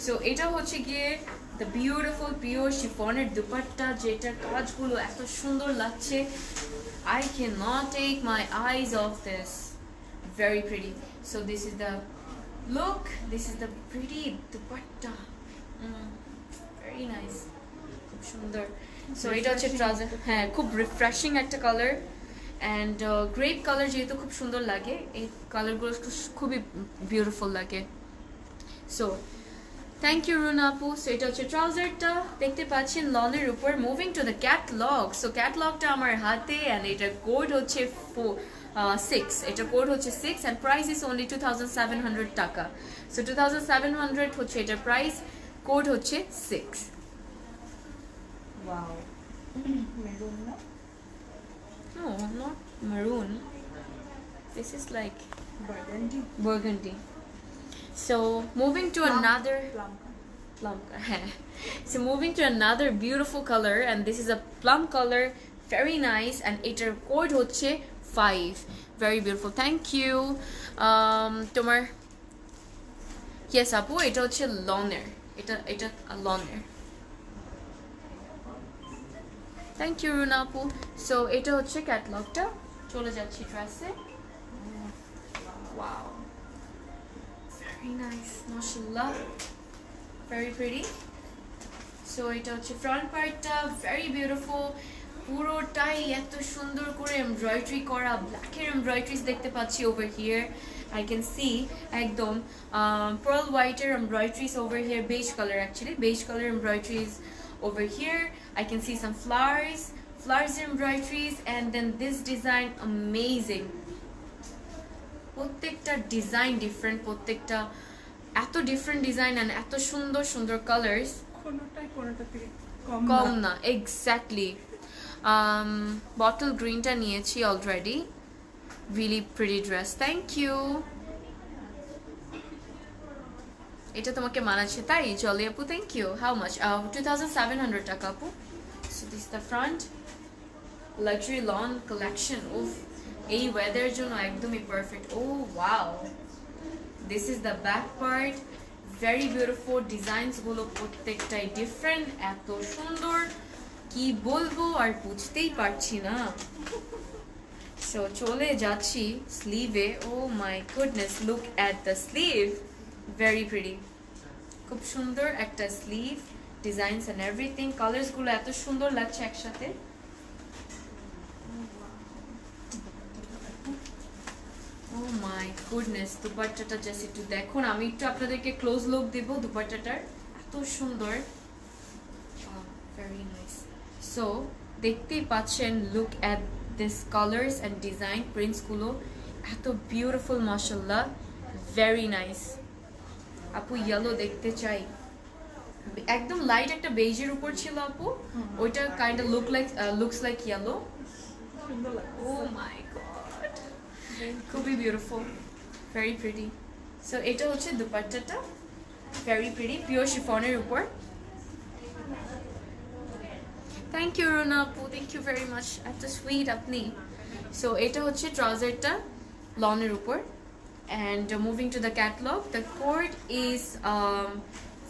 A: সো এটা হচ্ছে গিয়ে দ্য বিউটিফুল পিওর শিফনের দুপাট্টা, যেটার কাজগুলো এত সুন্দর লাগছে। I cannot take my eyes off this. Very pretty. So this is the look. This is the pretty dupatta. Very nice. খুব সুন্দর। সো এটা হচ্ছে ট্রাউজার। হ্যাঁ খুব রিফ্রেশিং একটা কালার। অ্যান্ড গ্রেপ কালার যেহেতু খুব সুন্দর লাগে, এই কালারগুলো খুবই বিউটিফুল লাগে। সো থ্যাংক ইউ রুনা আপু। সো এটা হচ্ছে ট্রাউজারটা, দেখতে পাচ্ছেন লনের উপর। Moving to the catalogue. So ক্যাটলগটা আমার হাতে, অ্যান্ড এটার কোড হচ্ছে 6। এটা কোড হচ্ছে 6 অ্যান্ড প্রাইস ইজ অনলি 2700 টাকা। সো 2700 হচ্ছে এটার প্রাইস, কোড হচ্ছে 6।
B: ওয়াও মেরুন না?
A: No, not maroon. This is like
B: burgundy
A: burgundy. So moving to another
B: plum
A: plum. So moving to another beautiful color, and this is a plum color, very nice, and etar code hocche 5. Very beautiful. Thank you. Tomar. Yes, apu, eta hocche loner. Eta loner. Thank you Runa আপু। So এটা হচ্ছে ক্যাটলগটা। চলে যাচ্ছি ড্রেসে। Wow, very nice, মাশাআল্লাহ, very pretty. So এটা হচ্ছে ফ্রন্ট পার্টটা, ভেরি বিউটিফুল, পুরোটাই এত সুন্দর করে এমব্রয়ডারি করা। ব্ল্যাকের এমব্রয়ডারিজ দেখতে পাচ্ছি over here, I can see একদম pearl white embroideries over here, beige color actually, beige color embroideries over here. I can see some flowers embroideries, and then this design amazing. প্রত্যেকটা design different, প্রত্যেকটা এত different design and এত সুন্দর সুন্দর colours.
B: কোনটা থেকে
A: কম না, এক্স্যাক্টলি। বটল গ্রিনটা নিয়েছি already. Really pretty dress, thank you. এটা তোমাকে মানাচ্ছে তাই জলি আপু, থ্যাংক ইউ। How much? 2700 টাকা আপু। So this the front, luxury lawn collection. উফ, এই ওয়েদারের জন্য একদমই perfect. Oh wow, this is the back part, very beautiful. ডিজাইনসগুলো প্রত্যেকটাই ডিফারেন্ট, এত সুন্দর কি বলবো আর বুঝতেই পারছি না। সো চলে যাচ্ছি স্লিভে। Oh my goodness, look at the sleeve, very pretty, খুব সুন্দর একটা sleeve, designs and everything, colours গুলো এত সুন্দর লাগছে একসাথে। ও মাই গুডনেস, দুপাট্টাটা জাস্ট একটু দেখুন, আমি একটু আপনাদেরকে ক্লোজ লুক দেব দুপাট্টাটার, এত সুন্দর, ভেরি নাইস। সো দেখতেই পাচ্ছেন, look at this colours and design, প্রিন্টসগুলো এত বিউটিফুল, মাশাআল্লাহ, ভেরি নাইস। আপু ইয়েলো দেখতে চাই, একদম লাইট একটা বেজের উপর ছিল আপু, ওইটা kind of looks like yellow.
B: সুন্দর লাগছে।
A: ও মাই গড, খুবই বিউটিফুল, ভেরি প্রিটি। সো এটা হচ্ছে দুপাট্টাটা, ভেরি প্রিটি, পিওর শিফনের উপর। থ্যাংক ইউ রুনা আপু, থ্যাংক ইউ ভেরি মাচ, এত সুইট আপনি। সো এটা হচ্ছে ট্রাউজারটা লনের উপর। And moving to the catalog, the code is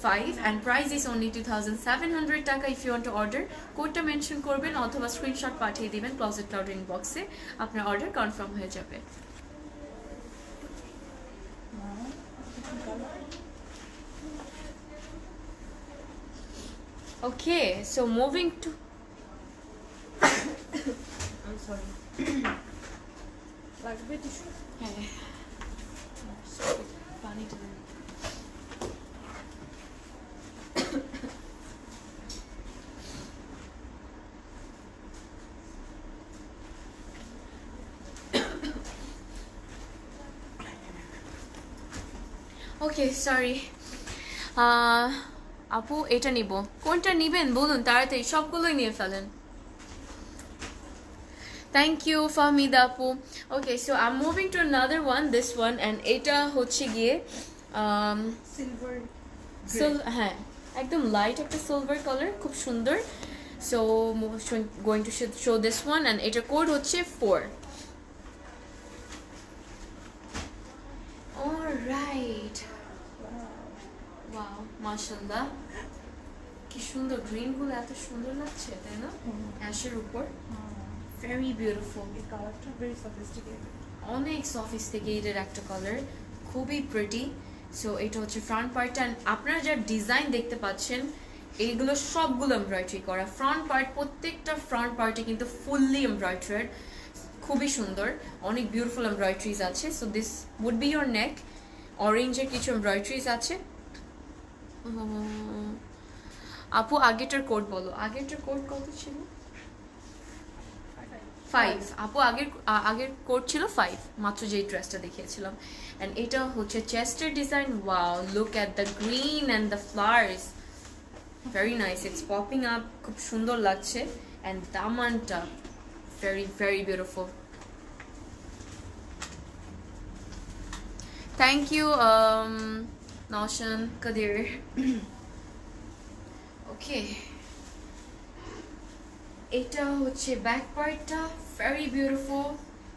A: 5 and price is only 2,700 taka. If you want to order, code mention করবেন অথবা স্ক্রিনশট পাঠিয়ে দিবেন ক্লোজেট ক্লাউড ইনবক্সে, আপনার অর্ডার কনফার্ম হয়ে যাবে। Okay, so moving to
B: I'm sorry. লাগবে tissue?
A: হ্যাঁ, sorry, পানি দিবেন। ওকে, সরি আপু, এটা নিব, কোনটা নিবেন বলুন তাড়াতাড়ি, সবগুলোই নিয়ে ফেলেন। থ্যাংক ইউ ফাহমিদা আপু। Okay, so I am moving to another one, this one, and এটা হচ্ছে গিয়ে
B: সিলভার।
A: হ্যাঁ, একদম লাইট একটা সিলভার কালার, খুব সুন্দর। So going to show this one, and এটার কোড হচ্ছে 4। অলরাইট, ওয়াও, মাশাআল্লাহ, কি সুন্দর, গ্রিন গুলো এত সুন্দর লাগছে, তাই না, অ্যাশের উপর, ভেরি বিউটিফুল।
B: এই কালারটা ভেরি সফিস্টিকেটেড।
A: অনেক সফিস্টিকেটেড একটা কালার, খুবই প্রিটি। সো এটা হচ্ছে ফ্রন্ট পার্টটা, অ্যান্ড আপনারা যা ডিজাইন দেখতে পাচ্ছেন এইগুলো সবগুলো এমব্রয়ডারি করা, ফ্রন্ট পার্ট, প্রত্যেকটা ফ্রন্ট পার্টে কিন্তু ফুললি এমব্রয়ডার্ড, খুবই সুন্দর, অনেক বিউটিফুল এমব্রয়ডারিজ আছে। So this would be your neck, অরেঞ্জের কিছু এমব্রয়ডারিজ আছে। আপু আগেরটার কোড বলো, আগেরটার কোড কত ছিল? 5 আপু, আগের কোড ছিল 5, মাত্র যেই ড্রেসটা দেখিয়েছিলাম। অ্যান্ড এটা হচ্ছে চেস্টের design, wow, look at the green and the flowers, very nice, it's popping up, খুব সুন্দর লাগছে। অ্যান্ড দামানটা very very beautiful. Thank you Naushan Kadir. Okay, এটা হচ্ছে ব্যাক পার্টটা, very beautiful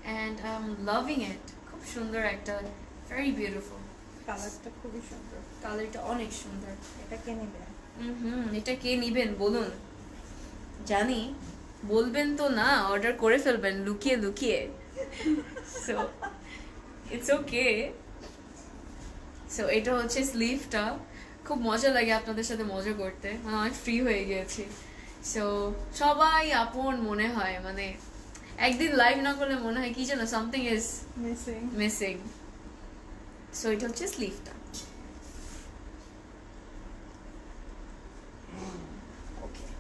A: and I am loving it, খুব সুন্দর একটা, ভেরি বিউটিফুল,
B: কালারটা খুবই সুন্দর।
A: কালারটা অনেক সুন্দর।
B: এটা কে নেবে?
A: এটা কে নিবেন বলুন, জানি বলবেন তো না, অর্ডার করে ফেলবেন লুকিয়ে লুকিয়ে। So it's okay. সো এটা হচ্ছে স্লিভটা, খুব মজা লাগে আপনাদের সাথে মজা করতে, মানে অনেক ফ্রি হয়ে গিয়েছি। সো সবাই আপন মনে হয়, মানে একদিন লাইভ না করলে মনে হয় কি যেন সামথিং ইজ মিসিং। সো এটা হচ্ছে স্লিভটা। Okay,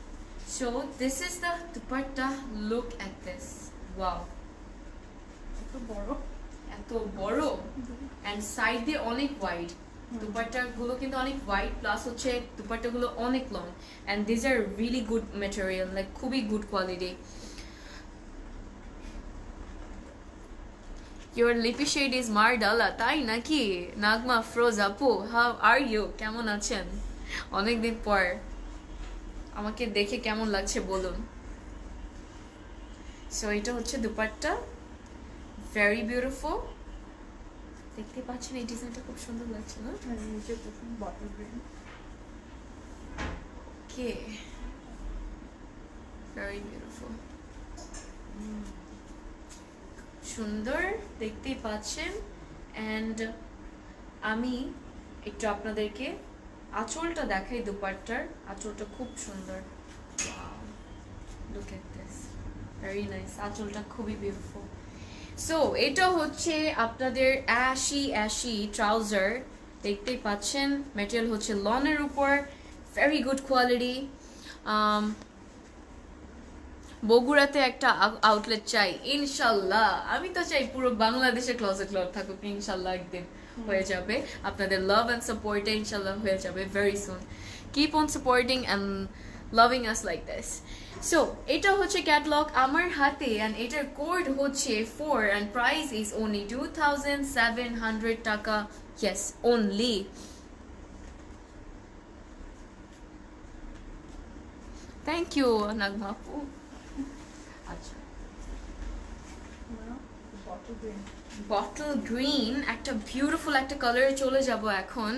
A: so this is the dupatta. Look at this, wow,
B: এত বড়,
A: এত বড়, and side দিয়ে অনেক ওয়াইড, দুপাট্টা গুলো কিন্তু অনেক ওয়াইড, প্লাস হচ্ছে দুপাট্টা গুলো অনেক long, and these are really good material, like খুবই good quality. Your lippy shade is Mardala, তাই নাকি? নাগমা ফ্রোজ আপু, how are you? কেমন আছেন? অনেকদিন পর, আমাকে দেখে কেমন লাগছে বলুন। সো এটা হচ্ছে দুপাট্টা, ভেরি বিউটিফুল, দেখতে পাচ্ছেন এই ডিজাইনটা খুব সুন্দর লাগছে না?
B: নিচে প্রথম বটল গ্রিন।
A: ওকে, ভেরি বিউটিফুল, সুন্দর, দেখতেই পাচ্ছেন। অ্যান্ড আমি একটু আপনাদেরকে আঁচলটা দেখাই দুপাট্টার, আঁচলটা খুব সুন্দর। Look at this, very nice, আঁচলটা খুবই বিউটিফুল। সো এটা হচ্ছে আপনাদের অ্যাশি ট্রাউজার, দেখতেই পাচ্ছেন, ম্যাটেরিয়াল হচ্ছে লনের উপর, ভেরি গুড কোয়ালিটি। বগুড়াতে একটা আউটলেট চাই ইনশাল্লাহ, আমি তো চাই পুরো বাংলাদেশে ক্লজেট ক্লথ থাকুক, ইনশাল্লাহ একদিন হয়ে যাবে। আপনাদের লাভ অ্যান্ড সাপোর্টে ইনশাল্লাহ হয়ে যাবে very soon. Keep on supporting and loving us like this. So এটা হচ্ছে ক্যাটলগ আমার হাতে, অ্যান্ড এটার কোড হচ্ছে 4 অ্যান্ড প্রাইস ইজ ওনলি 2700 টাকা। Yes, only. থ্যাংক ইউ নাগমা আপু। আচ্ছা, বটল গ্রিন একটা বিউটিফুল একটা কালারে চলে যাব এখন।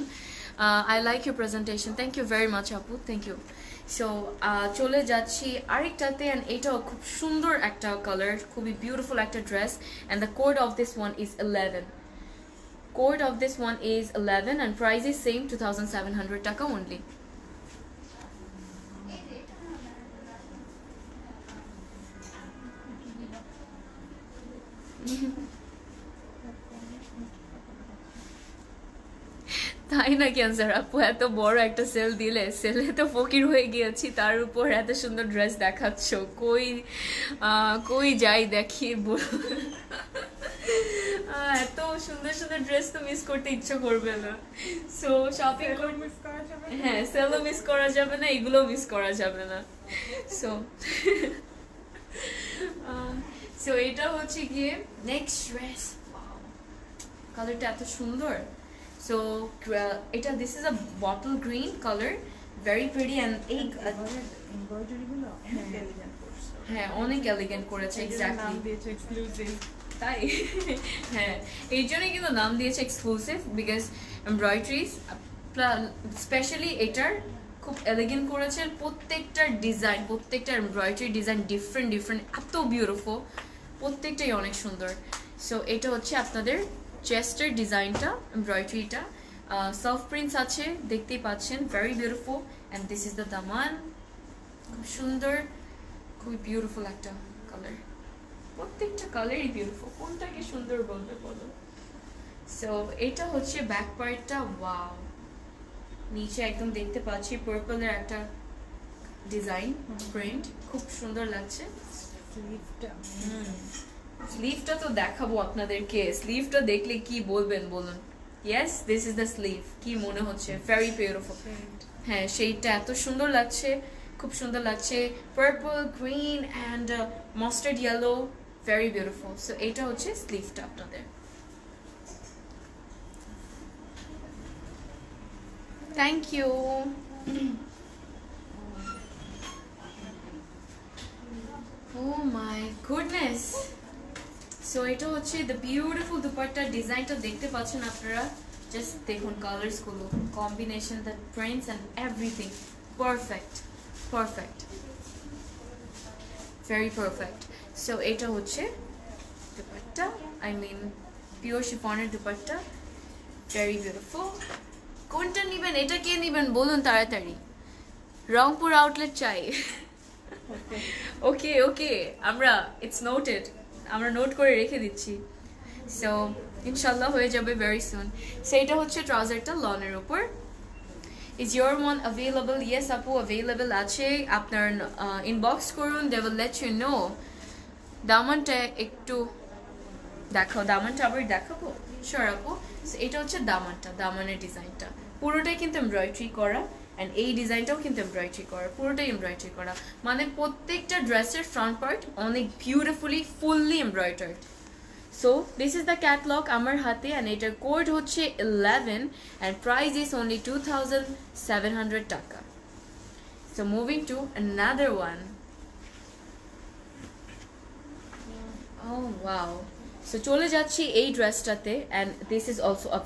A: I like your presentation, thank you very much আপু, থ্যাংক ইউ। সো চলে যাচ্ছি আরেকটাতে, অ্যান্ড এটাও খুব সুন্দর একটা কালার, খুবই বিউটিফুল একটা dress, and the code of this one is 11। Code of this one is 11 and price is same 2700 টাকা অনলি। তাই না ক্যান্সার আপু, এত বড় একটা সেল দিলে, সেলে তো ফকির হয়ে গিয়েছি, তার উপর এত সুন্দর ড্রেস দেখাচ্ছ, কই কই যাই দেখি এত সুন্দর সুন্দর ড্রেস তো মিস করতে ইচ্ছে করবে না। সো শপিং, হ্যাঁ সেলও মিস করা যাবে না, এগুলো মিস করা যাবে না। সো সো এটা হচ্ছে গিয়ে নেক্সট ড্রেস, কালারটা এত সুন্দর। সো এটা this is a bottle green colour, very pretty, and এই হ্যাঁ অনেক এলিগেন্ট করেছে, এক্স্যাক্টলি তাই। হ্যাঁ এই জন্যই কিন্তু নাম দিয়েছে এক্সক্লুসিভ, বিকজ এমব্রয়ডারিজ স্পেশালি এটার খুব এলিগেন্ট করেছে, প্রত্যেকটার ডিজাইন, প্রত্যেকটা এমব্রয়ডারি ডিজাইন ডিফারেন্ট ডিফারেন্ট, এত বিউটিফুল, প্রত্যেকটাই অনেক সুন্দর। সো এটা হচ্ছে আপনাদের চেস্টের ডিজাইনটা, এমব্রয়ডারিটা, সফট প্রিন্টস আছে, দেখতেই পাচ্ছেন, very beautiful, and this is the দামান, খুব সুন্দর, খুবই বিউটিফুল একটা কালার, প্রত্যেকটা কালারই বিউটিফুল, কোনটাকে সুন্দর বলবে বলো। সো এটা হচ্ছে ব্যাক পার্টটা, ওয়াও, নিচে একদম দেখতে পাচ্ছি পার্পলের একটা ডিজাইন প্রিন্ট, খুব সুন্দর লাগছে। স্লিভটা তো দেখাবো আপনাদেরকে, স্লিভটা দেখলে কি বলবেন বলুন। Yes, this is the sleeve, কি মনে হচ্ছে, ভেরি বিউটিফুল। হ্যাঁ সেইটা এত সুন্দর লাগছে, খুব সুন্দর লাগছে, purple, green and mustard yellow, very beautiful. So এটা হচ্ছে স্লিভটা আপনাদের। Thank you. Oh my goodness. So এটা হচ্ছে দ্য বিউটিফুল দুপাট্টার ডিজাইনটা দেখতে পাচ্ছেন আপনারা, জাস্ট দেখুন কালার্সগুলো, combination, the prints and everything, perfect perfect, very perfect. So এটা হচ্ছে দুপাট্টা, আই মিন পিওর শিফনের দুপাট্টা, ভেরি বিউটিফুল। কোনটা নেবেন, এটা কে নেবেন বলুন তাড়াতাড়ি, রংপুর আউটলেট চাই। ওকে ওকে, আমরা ইটস নোটেড, আমরা নোট করে রেখে দিচ্ছি। সো ইনশাল্লাহ হয়ে যাবে ভেরি সুন। সো এটা হচ্ছে ট্রাউজারটা লনের উপর। Is your one available? Yes আপু, অ্যাভেলেবল আছে, আপনার ইনবক্স করুন, they will let you know. দামানটা একটু দেখাও, দামানটা আবার দেখাবো, শিওর আপু। সো এটা হচ্ছে দামানটা, দামানের ডিজাইনটা পুরোটাই কিন্তু এমব্রয়ডারি করা, অ্যান্ড এই ডিজাইনটাও কিন্তু এমব্রয়ডারি করা, পুরোটাই এমব্রয়ডারি করা, মানে প্রত্যেকটা ড্রেসের ফ্রন্ট পার্ট অনেক beautifully fully embroidered. So this is the catalogue আমার হাতে, অ্যান্ড এটার কোড হচ্ছে 11 অ্যান্ড প্রাইস ইজ অনলি 2700 টাকা। So moving to another one. Oh wow. So চলে যাচ্ছি এই ড্রেসটাতে, and this is also a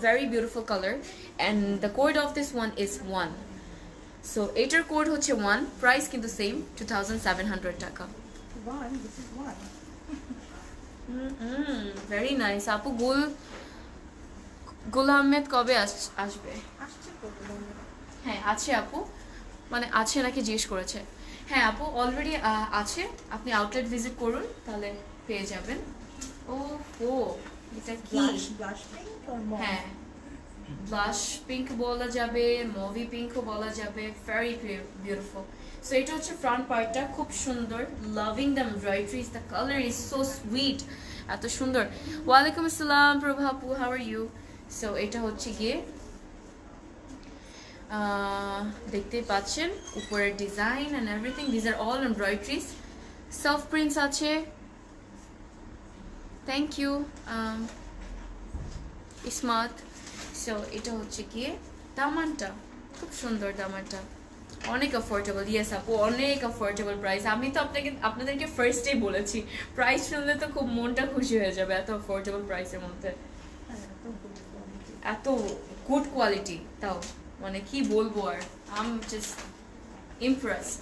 A: very beautiful colour, and the code of this one is 1। So এটার কোড হচ্ছে 1, price কিন্তু same 2700 টাকা। Very nice আপু, গোল গোলা আহমেদ কবে আসবে?
B: আসছে তো বন্ধুরা।
A: হ্যাঁ আছে আপু, মানে আছে নাকি জিজ্ঞেস করেছে। হ্যাঁ আপু অলরেডি আছে, আপনি আউটলেট ভিজিট করুন তাহলে পেয়ে যাবেন। ও ও এটা কি?
B: ব্লাশ পিঙ্ক আর
A: হ্যাঁ ব্লাশ পিঙ্ক বলা যাবে, মুভি পিঙ্কও বলা যাবে, ভেরি বিউটিফুল। সো এটা হচ্ছে ফ্রন্ট পার্টটা, খুব সুন্দর, loving the embroideries, the colour is so sweet, এত সুন্দর। ওয়ালাইকুম আসসালাম প্রভা আপু, হাউ আর ইউ? সো এটা হচ্ছে গিয়ে দেখতেই পাচ্ছেন উপরের design and everything, these are all embroideries, self prints আছে। Thank you smart. সো এটা হচ্ছে গিয়ে দামানটা, খুব সুন্দর দামানটা, অনেক অ্যাফোর্ডেবল। ইয়েস আপু অনেক অ্যাফোর্ডেবল প্রাইস। আমি তো আপনাদেরকে ফার্স্টেই বলেছি, প্রাইস শুনলে তো খুব মনটা খুশি হয়ে যাবে, এত অ্যাফোর্ডেবল প্রাইসের মধ্যে এত গুড কোয়ালিটি, তাও মানে কি বলবো আর, I am just impressed.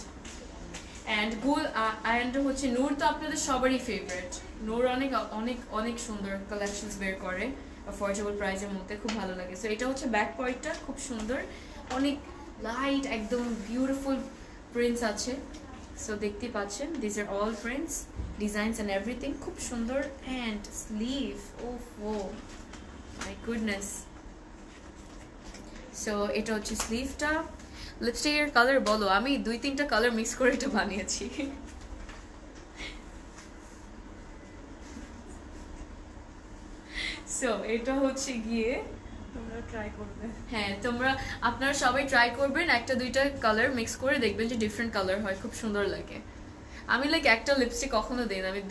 A: And হচ্ছে নূর তো আপনাদের সবারই ফেভারিট, নূর অনেক অনেক অনেক সুন্দর কালেকশনস বের করে অ্যাফোর্ডেবল প্রাইসের মধ্যে, খুব ভালো লাগে। সো এটা হচ্ছে ব্যাক পয়েন্টটা, খুব সুন্দর, অনেক লাইট, একদম বিউটিফুল প্রিন্টস আছে। সো দেখতেই পাচ্ছেন this are all prints, designs and everything, খুব সুন্দর। And sleeve, oh my goodness. So এটা হচ্ছে স্লিভটা। লিপস্টিকের কালার বলো, আমি 2-3টা কালার মিক্স করে এটা বানিয়েছি। সো এটা হচ্ছে গিয়ে,
B: তোমরা ট্রাই করবে।
A: হ্যাঁ আপনারা সবাই ট্রাই করবেন, 1-2টা কালার মিক্স করে দেখবেন যে ডিফারেন্ট কালার হয়, খুব সুন্দর লাগে। আমি লাইক একটা লিপস্টিক কখনো দিই না, আমি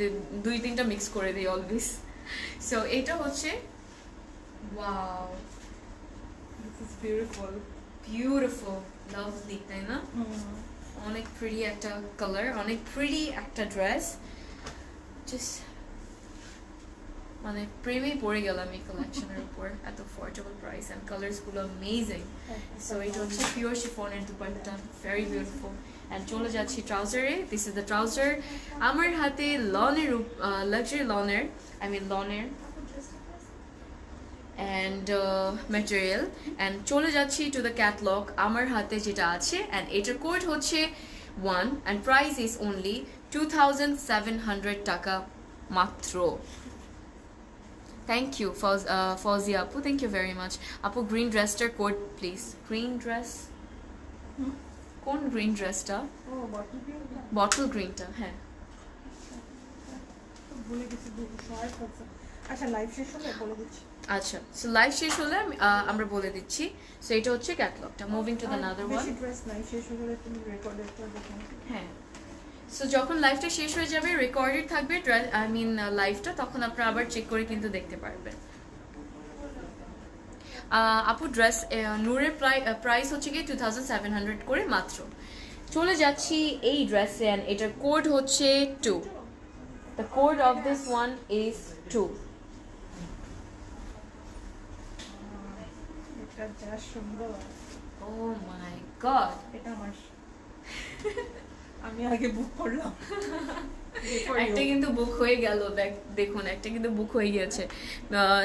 A: 2-3টা মিক্স করে দিই অলওয়েজ। সো এটা হচ্ছে wow,
B: this is beautiful.
A: Beautiful, lovely, তাই না? অনেক প্রিটি একটা কালার, অনেক প্রিটি একটা ড্রেস, জাস্ট মানে প্রেমে পড়ে গেলাম এই কালেকশনের উপর, এত অ্যাফোর্ডেবল প্রাইস অ্যান্ড কালার্সগুলো অ্যামেজিং। সো এটা হচ্ছে পিওর শিফনের দুপাট্টা, ভেরি বিউটিফুল। অ্যান্ড চলে যাচ্ছি ট্রাউজারে। দিস ইজ দ্য ট্রাউজার, আমার হাতে লনের লাক্সারি লনের, আই মিন লনের অ্যান্ড ম্যাটেরিয়াল। অ্যান্ড চলে যাচ্ছি টু দ্য ক্যাটলগ, আমার হাতে যেটা আছে, অ্যান্ড এটার কোড হচ্ছে 1 অ্যান্ড প্রাইস ইজ অনলি 2700 টাকা মাত্র। থ্যাংক ইউ ফৌজিয়া আপু, থ্যাংক ইউ ভেরি মাচ আপু। গ্রিন ড্রেসটার কোড প্লিজ। গ্রিন ড্রেস, কোন গ্রিন ড্রেসটা?
B: ও বটল পিঙ্ক,
A: বটল গ্রিনটা, হ্যাঁ।
B: ভুলে গেছি, সবাই করছে। আচ্ছা লাইভ শেষ হলে বলে দিচ্ছি।
A: আচ্ছা, সো লাইভ শেষ হলে আমরা বলে দিচ্ছি। সো এটা হচ্ছে ক্যাটলগটা। Moving to the another one.
B: বেশি ড্রেস নাই, শেষ হলে তুমি রেকর্ডেড করে দেখো।
A: হ্যাঁ, সো যখন লাইভটা শেষ হয়ে যাবে, রেকর্ডেড থাকবে আই মিন লাইভটা, তখন আপনারা আবার চেক করে কিন্তু দেখতে পারবেন। আপু ড্রেস নূরের প্রাইস হচ্ছে কি 2700 করে মাত্র। চলে যাচ্ছি এই ড্রেসে, অ্যান্ড এটার কোড হচ্ছে 2। The code of this one is 2।
B: এটা যা সুন্দর,
A: ও মাই গড,
B: এটা আমার, আমি আগে বুক করলাম।
A: একটা কিন্তু বুক হয়ে গেল, দেখুন একটা কিন্তু বুক হয়ে গিয়েছে।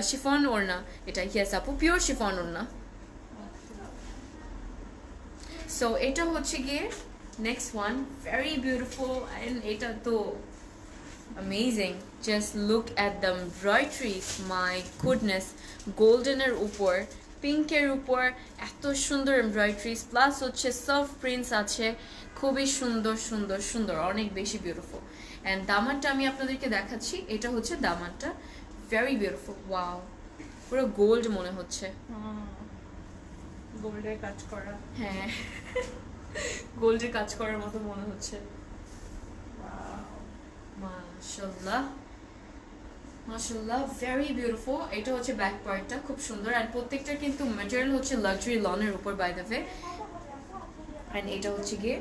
A: শিফন ওড়না এটা, ইয়েস আপু পিওর শিফন ওড়না। সো এটা হচ্ছে গিয়ে next one, very beautiful, and এটা তো amazing. Just look at the embroideries, my goodness, গোল্ডেনের উপর, পিঙ্কের উপর এত সুন্দর এমব্রয়ডারিজ, প্লাস হচ্ছে সফট প্রিন্টস আছে, খুবই সুন্দর সুন্দর সুন্দর, অনেক বেশি বিউটিফুল। অ্যান্ড দামানটা আমি আপনাদেরকে দেখাচ্ছি, এটা হচ্ছে দামানটা, ভেরি বিউটিফুল। ওয়াও, পুরো গোল্ড মনে হচ্ছে।
B: গোল্ডের কাজ করা,
A: হ্যাঁ গোল্ডে কাজ করার মতো মনে হচ্ছে। মাশাআল্লাহ মাশাআল্লাহ, ভেরি বিউটিফুল। এটা হচ্ছে ব্যাক পার্টটা, খুব সুন্দর, অ্যান্ড প্রত্যেকটা কিন্তু ম্যাটেরিয়াল হচ্ছে লাক্সারি লনের উপর, বাই দ্য ওয়ে। অ্যান্ড এটা হচ্ছে গিয়ে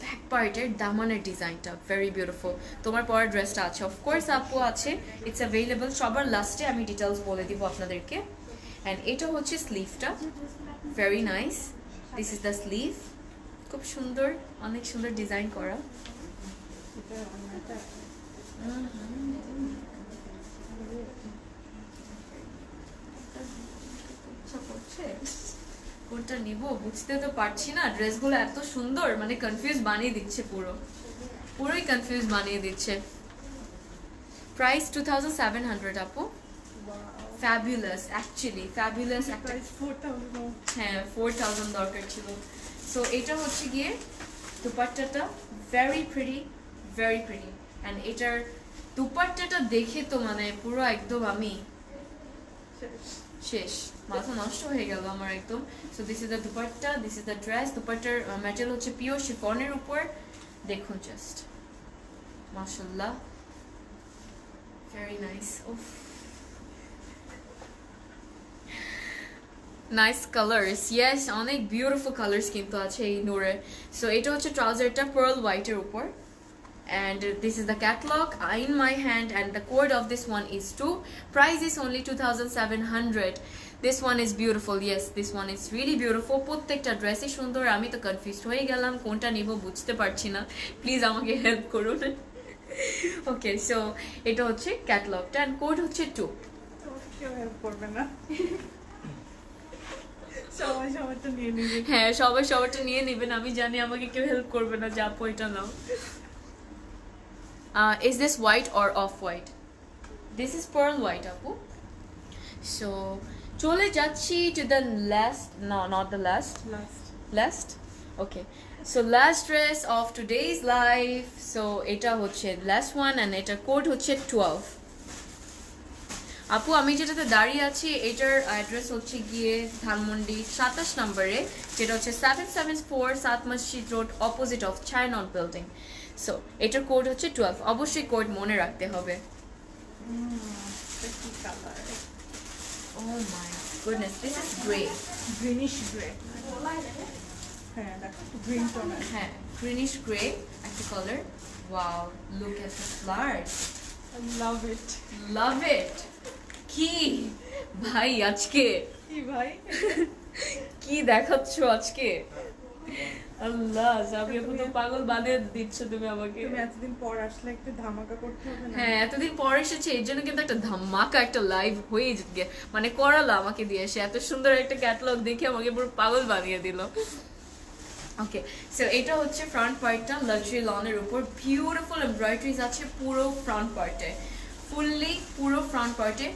A: ব্যাক পার্টের দামানের ডিজাইনটা, ভেরি বিউটিফুল। তোমার পরের ড্রেসটা আছে, অফকোর্স আপু আছে, ইটস অ্যাভেলেবল। সবার লাস্টে আমি ডিটেলস বলে দিব আপনাদেরকে। অ্যান্ড এটা হচ্ছে স্লিভটা, very nice, this is the sleeve, খুব সুন্দর, অনেক সুন্দর ডিজাইন করা।
B: এটা অন্যটা
A: হচ্ছে কোনটা নিব বুঝতে তো পারছি না, ড্রেসগুলো এত সুন্দর মানে কনফিউজ বানিয়ে দিচ্ছে, পুরোই কনফিউজ বানিয়ে দিচ্ছে। প্রাইস 2700 আপু। ফ্যাবুলাস, অ্যাকচুয়ালি ফ্যাবুলাস একটা।
B: প্রাইস 4000।
A: হ্যাঁ 4000 দরকার ছিল। সো এটা হচ্ছে গিয়ে দুপাট্টাটা, very pretty, very pretty. And এটার দুপাট্টাটা দেখে তো মানে পুরো একদম আমি শেষ, মাথা নষ্ট হয়ে গেল আমার একদম। So this is the dupatta, this is the dress. দুপাট্টার ম্যাটেরিয়াল হচ্ছে পিওর শিফনের উপর, দেখুন জাস্ট মাশাআল্লাহ, ভেরি নাইস। উফ, নাইস কালার্স, ইয়েস অনেক বিউটিফুল কালার্স কিন্তু আছে এই নূরে। সো এটা হচ্ছে ট্রাউজারটা পার্ল হোয়াইটের উপর, and this is the catalog in my hand, and the code of this one is 2. Price is only 2700. This one is beautiful, yes, this one is really beautiful. প্রত্যেকটা ড্রেসই সুন্দর। আমি তো কনফিউজড হয়ে গেলাম কোনটা নিব বুঝতে পারছি না, প্লিজ আমাকে হেল্প করুন। ওকে, সো এটা হচ্ছে ক্যাটালগটা, and কোড হচ্ছে 2।
B: কেউ হেল্প করবে না, সবাই সবারটা নিয়ে নিবে।
A: হ্যাঁ সবাই সবারটা নিয়ে নেবেন, আমি জানি আমাকে কেউ হেল্প করবে না যে আপু এটা নাও। Is this white or off-white? This is pearl white, Apu. So, chole jachi to the last. No, not the last. Last. Okay. So last dress of today's live. So eta hocche last one, and eta code hocche 12. আপু আমি যেটাতে দাঁড়িয়ে আছি এটার address হচ্ছে গিয়ে ধানমন্ডি 27 নম্বরে, যেটা হচ্ছে 774 সাত মসজিদ রোড, অপোজিট অফ চায়নট বিল্ডিং। সো এটার কোড হচ্ছে 12, অবশ্যই কোড মনে রাখতে হবে। Oh my goodness, this is grey,
B: greenish grey. হ্যাঁ দেখো গ্রিন টোন,
A: হ্যাঁ গ্রিনিশ গ্রে একটা colour. Wow, look at the flowers,
B: I love it,
A: love it. কি ভাই আজকে
B: কি ভাই
A: কি দেখাচ্ছ আজকে? আল্লাহ, সাবিয়া তো পাগল বানিয়ে দিচ্ছ তুমি আমাকে।
B: তুমি এতদিন পর আসলে একটু ধামাকা করতে হবে না?
A: হ্যাঁ এতদিন পর এসেছে, এর জন্য কিন্তু একটা ধামাকা একটা লাইভ হয়ে মানে করালো আমাকে দিয়ে। এসে এত সুন্দর একটা ক্যাটালগ দেখে আমাকে পুরো পাগল বানিয়ে দিল। ওকে, সো এটা হচ্ছে ফ্রন্ট পার্টটা, লাক্সারি লনের উপর বিউটিফুল এমব্রয়ডারিজ আছে পুরো ফ্রন্ট পার্টে, ফুললি পুরো ফ্রন্ট পার্টে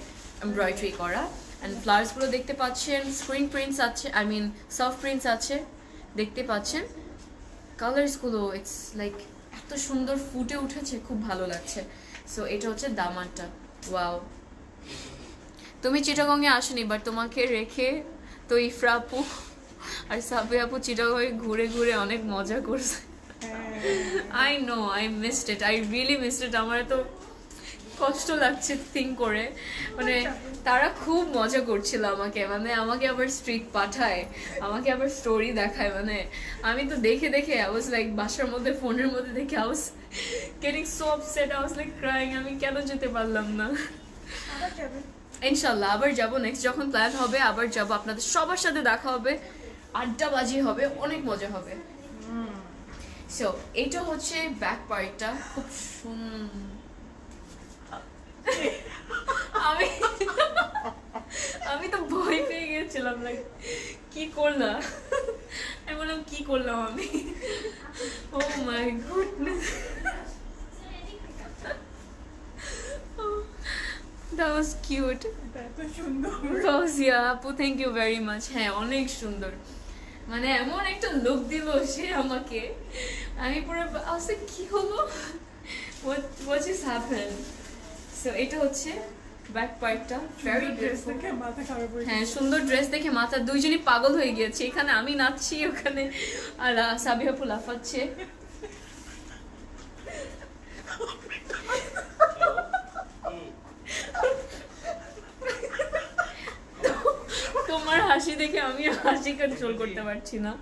A: এমব্রয়ডারি করা। অ্যান্ড ফ্লাওয়ার্সগুলো দেখতে পাচ্ছেন, স্ক্রিন প্রিন্টস আছে, আই মিন সফট প্রিন্টস আছে, দেখতে পাচ্ছেন। কালার্সগুলো ইটস লাইক এত সুন্দর ফুটে উঠেছে, খুব ভালো লাগছে। সো এটা হচ্ছে দামানটা। ওয়াও, তুমি চিটাগংয়ে আসনি, বাট তোমাকে রেখে তো ইফরা আপু আর সাবি আপু চিটাগংয়ে ঘুরে ঘুরে অনেক মজা করছে। I know, I missed it, I really missed it. আমার তো কষ্ট লাগছে থিঙ্ক করে, মানে তারা খুব মজা করছিল আমাকে, মানে আমাকে আবার স্ট্রিক পাঠায়, আমাকে আবার স্টোরি দেখায়, মানে আমি তো দেখে দেখে আই ওয়াজ লাইক বাসার মধ্যে ফোনের মধ্যে দেখে I was getting so upset, I was like crying, আমি কেন যেতে পারলাম না। ইনশাল্লাহ আবার যাবো, নেক্সট যখন প্ল্যান হবে আবার যাব, আপনাদের সবার সাথে দেখা হবে, আড্ডাবাজি হবে, অনেক মজা হবে। সো এটা হচ্ছে ব্যাক পার্টটা, খুব সুন্দর। আমি আমি তো ভয় পেয়ে গেছিলাম, লাইক কি করলাম, আমি বললাম কি করলাম আমি। Oh my goodness, that was cute.
B: এত সুন্দর
A: ফাউজিয়া আপু, থ্যাংক ইউ ভেরি মাচ। হ্যাঁ অনেক সুন্দর, মানে এমন একটা লুক দিল সে আমাকে, আমি পুরো আসলে কি হলো, what just happened? সো এটা হচ্ছে ব্যাক পার্টটা, ভেরি
B: ড্রেস
A: বিউটিফুল।
B: দেখে মাথা খারাপ হয়ে
A: হ্যাঁ সুন্দর ড্রেস দেখে মাথা, দুইজনই পাগল হয়ে গিয়েছে, এখানে আমি নাচছি, ওখানে আর সাবিহা আপু লাফাচ্ছে। তোমার হাসি দেখে আমি হাসি কন্ট্রোল করতে পারছি না।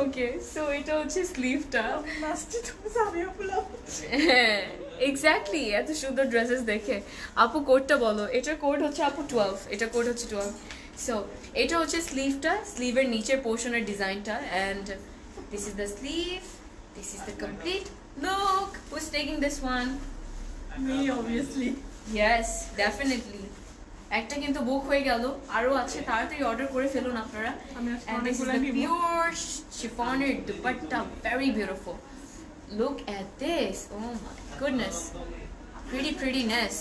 A: ওকে, সো এটা হচ্ছে স্লিভটা।
B: নাচতে তুমি সাবিয়া ফুলা।
A: হ্যাঁ এক্স্যাক্টলি, এত সুন্দর ড্রেসেস দেখে। আপু কোডটা বলো, এটার কোড হচ্ছে আপু 12, এটা কোড হচ্ছে 12। সো এটা হচ্ছে স্লিভটা, স্লিভের নিচের পোর্শনের ডিজাইনটা, and this is the sleeve, this is the complete look. Who's taking this one?
B: Me obviously.
A: Yes, definitely. একটা কিন্তু বুক হয়ে গেল, আরো আছে, তাড়াতাড়ি অর্ডার করে ফেলুন আপনারা।
B: আমি আজকে
A: And this is
B: অনেকগুলো
A: the
B: নিব।
A: pure chiffoner dupatta, very beautiful. Look at this, oh my goodness, prettiness,